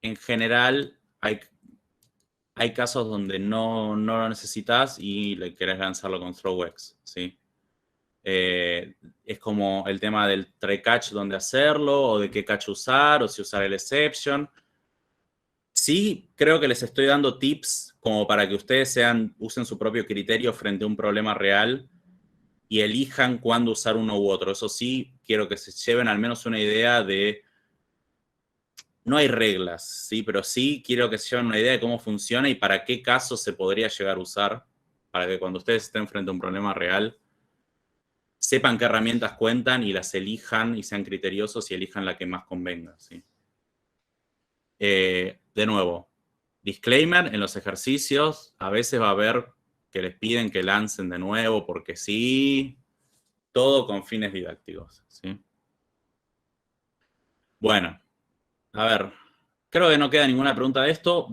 En general, hay casos donde no lo necesitas y le querés lanzarlo con throwx, ¿sí? Es como el tema del try catch, dónde hacerlo, o de qué catch usar, o si usar el exception. Sí, creo que les estoy dando tips como para que ustedes usen su propio criterio frente a un problema real y elijan cuándo usar uno u otro. Eso sí, quiero que se lleven al menos una idea de... No hay reglas, ¿sí? Pero sí quiero que se lleven una idea de cómo funciona y para qué caso se podría llegar a usar para que cuando ustedes estén frente a un problema real, sepan qué herramientas cuentan y las elijan y sean criteriosos y elijan la que más convenga, ¿sí? De nuevo, disclaimer, en los ejercicios a veces va a haber que les piden que lancen de nuevo porque sí, todo con fines didácticos, ¿sí? Bueno, a ver, creo que no queda ninguna pregunta de esto.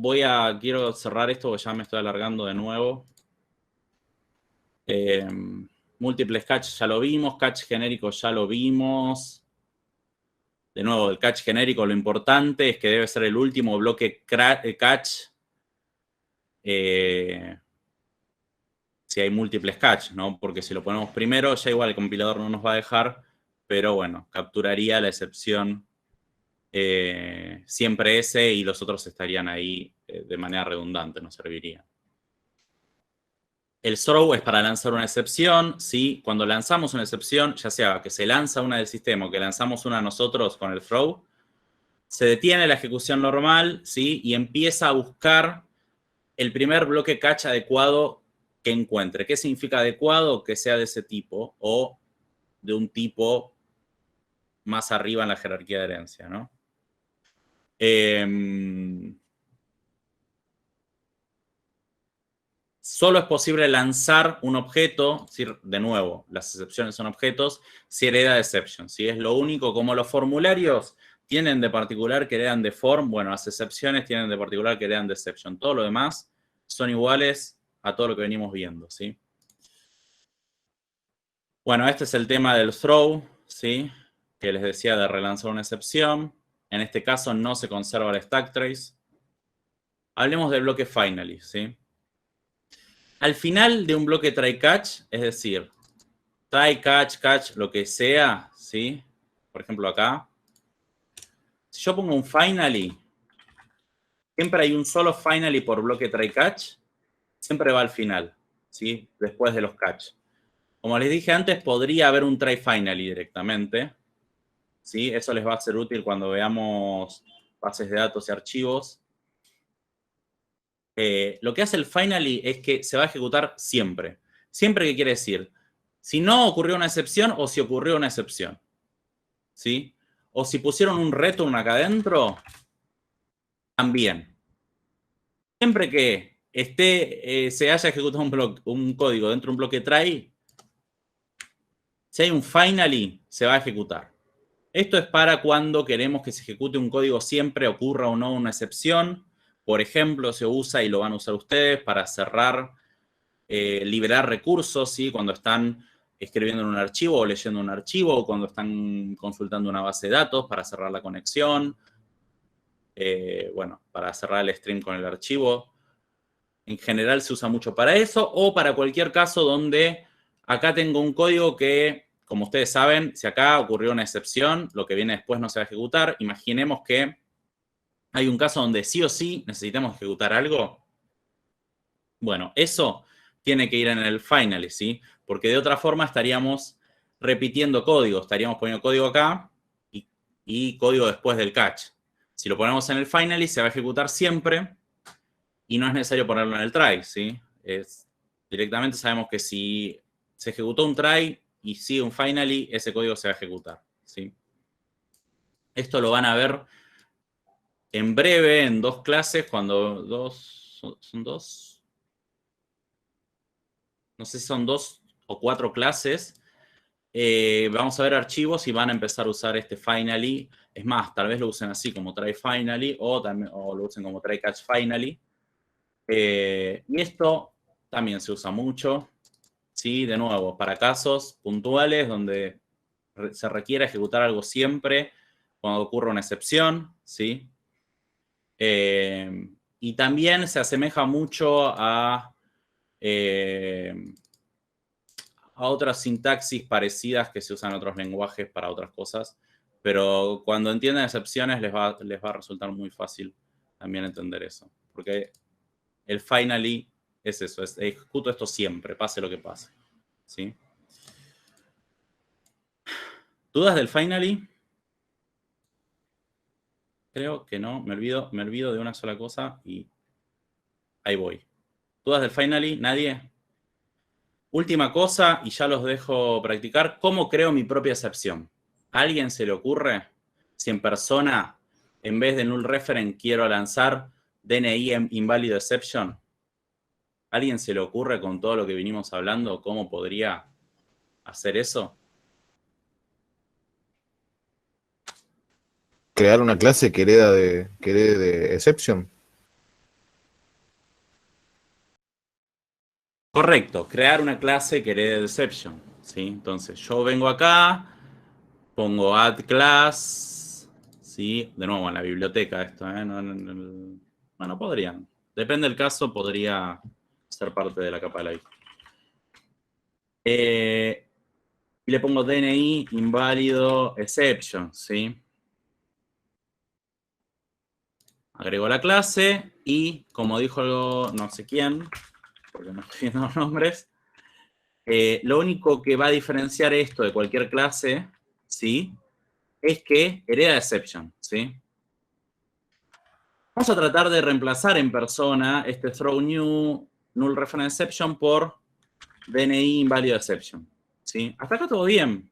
Quiero cerrar esto porque ya me estoy alargando de nuevo. Múltiples catch ya lo vimos, catch genérico ya lo vimos. De nuevo, el catch genérico, lo importante es que debe ser el último bloque catch si hay múltiples catch, ¿no? Porque si lo ponemos primero, ya igual el compilador no nos va a dejar, pero bueno, capturaría la excepción siempre ese y los otros estarían ahí de manera redundante, no serviría. El throw es para lanzar una excepción, ¿sí? Cuando lanzamos una excepción, ya sea que se lanza una del sistema o que lanzamos una nosotros con el throw, se detiene la ejecución normal, ¿sí? Y empieza a buscar el primer bloque catch adecuado que encuentre. ¿Qué significa adecuado? Que sea de ese tipo o de un tipo más arriba en la jerarquía de herencia, ¿no? Solo es posible lanzar un objeto, de nuevo, las excepciones son objetos, si hereda de exception. Si es lo único, como los formularios tienen de particular que heredan de form, bueno, las excepciones tienen de particular que heredan de exception. Todo lo demás son iguales a todo lo que venimos viendo, ¿sí? Bueno, este es el tema del throw, ¿sí? Que les decía de relanzar una excepción. En este caso no se conserva el stack trace. Hablemos del bloque finally, ¿sí? Al final de un bloque try catch, es decir, try catch, catch, lo que sea, ¿sí? Por ejemplo acá. Si yo pongo un finally, siempre hay un solo finally por bloque try catch, siempre va al final, ¿sí? Después de los catch. Como les dije antes, podría haber un try finally directamente, ¿sí? Eso les va a ser útil cuando veamos bases de datos y archivos. Lo que hace el finally es que se va a ejecutar siempre. Siempre, ¿qué quiere decir? Si no ocurrió una excepción o si ocurrió una excepción, ¿sí? O si pusieron un return acá adentro, también. Siempre que se haya ejecutado un código dentro de un bloque try, si hay un finally, se va a ejecutar. Esto es para cuando queremos que se ejecute un código siempre, ocurra o no una excepción. Por ejemplo, se usa, y lo van a usar ustedes, para cerrar, liberar recursos, ¿sí? Cuando están escribiendo en un archivo o leyendo un archivo, o cuando están consultando una base de datos para cerrar la conexión, bueno, para cerrar el stream con el archivo. En general se usa mucho para eso, o para cualquier caso donde acá tengo un código que, como ustedes saben, si acá ocurrió una excepción, lo que viene después no se va a ejecutar. Imaginemos que hay un caso donde sí o sí necesitamos ejecutar algo. Bueno, eso tiene que ir en el finally, ¿sí? Porque de otra forma estaríamos repitiendo código. Estaríamos poniendo código acá y código después del catch. Si lo ponemos en el finally, se va a ejecutar siempre y no es necesario ponerlo en el try, ¿sí? Directamente sabemos que si se ejecutó un try y sigue un finally, ese código se va a ejecutar, ¿sí? Esto lo van a ver en breve, en dos clases, cuando son dos, no sé si son 2 o 4 clases, vamos a ver archivos y van a empezar a usar este finally. Es más, tal vez lo usen así como try finally o lo usen como try catch finally. Y esto también se usa mucho, ¿sí? De nuevo, para casos puntuales donde se requiere ejecutar algo siempre cuando ocurre una excepción, ¿sí? Y también se asemeja mucho a otras sintaxis parecidas que se usan en otros lenguajes para otras cosas, pero cuando entienden excepciones les va a resultar muy fácil también entender eso, porque el finally es eso, ejecuto esto siempre, pase lo que pase, ¿sí? ¿Dudas del finally? Creo que no, me olvido de una sola cosa y ahí voy. ¿Dudas del finally? ¿Nadie? Última cosa, y ya los dejo practicar, ¿cómo creo mi propia excepción? ¿A alguien se le ocurre si en persona, en vez de null reference, quiero lanzar DNI invalid exception? ¿A alguien se le ocurre con todo lo que vinimos hablando cómo podría hacer eso? Crear una clase que herede de exception. Correcto, crear una clase que herede de exception, ¿sí? Entonces, yo vengo acá, pongo add class, ¿sí? De nuevo, en la biblioteca esto, ¿eh? Bueno, podrían. Depende del caso, podría ser parte de la capa de la vista. Y le pongo DNI inválido exception, ¿sí? Agrego la clase y, como dijo algo, no sé quién, porque no estoy viendo los nombres, lo único que va a diferenciar esto de cualquier clase, ¿sí? Es que hereda exception, ¿sí? Vamos a tratar de reemplazar en persona este throw new null reference exception por DNI invalid exception, ¿sí? Hasta acá todo bien.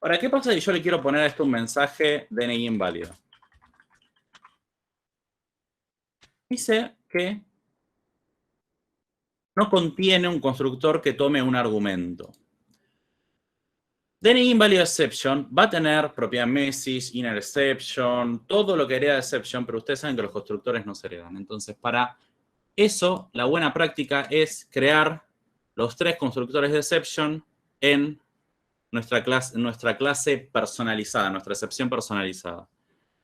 Ahora, ¿qué pasa si yo le quiero poner a esto un mensaje DNI inválido? Dice que no contiene un constructor que tome un argumento. DNI invalid exception va a tener propiedad message, inner exception, todo lo que hereda exception, pero ustedes saben que los constructores no se heredan. Entonces, para eso, la buena práctica es crear los 3 constructores de exception en nuestra clase personalizada, nuestra excepción personalizada.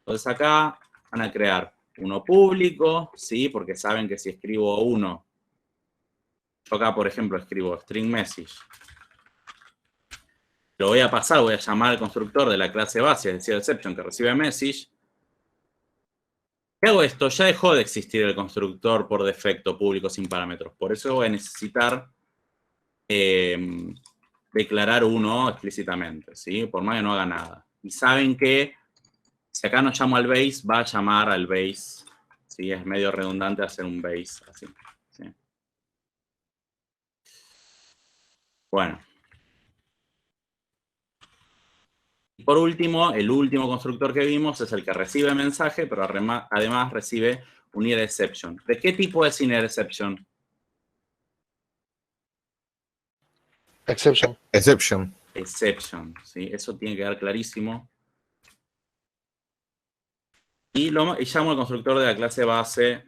Entonces, acá van a crear uno público, ¿sí? Porque saben que si escribo uno, yo acá, por ejemplo, escribo string message. Lo voy a pasar, voy a llamar al constructor de la clase base, es decir, exception, que recibe message. ¿Qué hago esto? Ya dejó de existir el constructor por defecto público sin parámetros. Por eso voy a necesitar declarar uno explícitamente, ¿sí? Por más que no haga nada. Y saben que si acá no llamo al base, va a llamar al base. ¿Sí? Es medio redundante hacer un base así. ¿Sí? Bueno. Y por último, el último constructor que vimos es el que recibe mensaje, pero además recibe un inner exception. ¿De qué tipo es inner exception? Exception. Exception. Exception, ¿sí? Eso tiene que quedar clarísimo. Y llamo al constructor de la clase base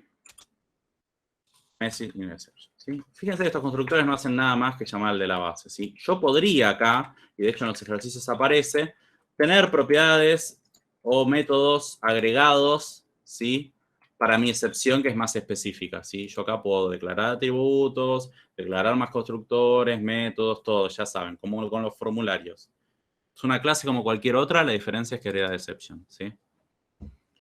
message inner exception, ¿sí? Fíjense que estos constructores no hacen nada más que llamar al de la base, ¿sí? Yo podría acá, y de hecho en los ejercicios aparece, tener propiedades o métodos agregados, ¿sí? Para mi excepción, que es más específica, ¿sí? Yo acá puedo declarar atributos, declarar más constructores, métodos, todo, ya saben, como con los formularios. Es una clase como cualquier otra, la diferencia es que hereda de exception, ¿sí?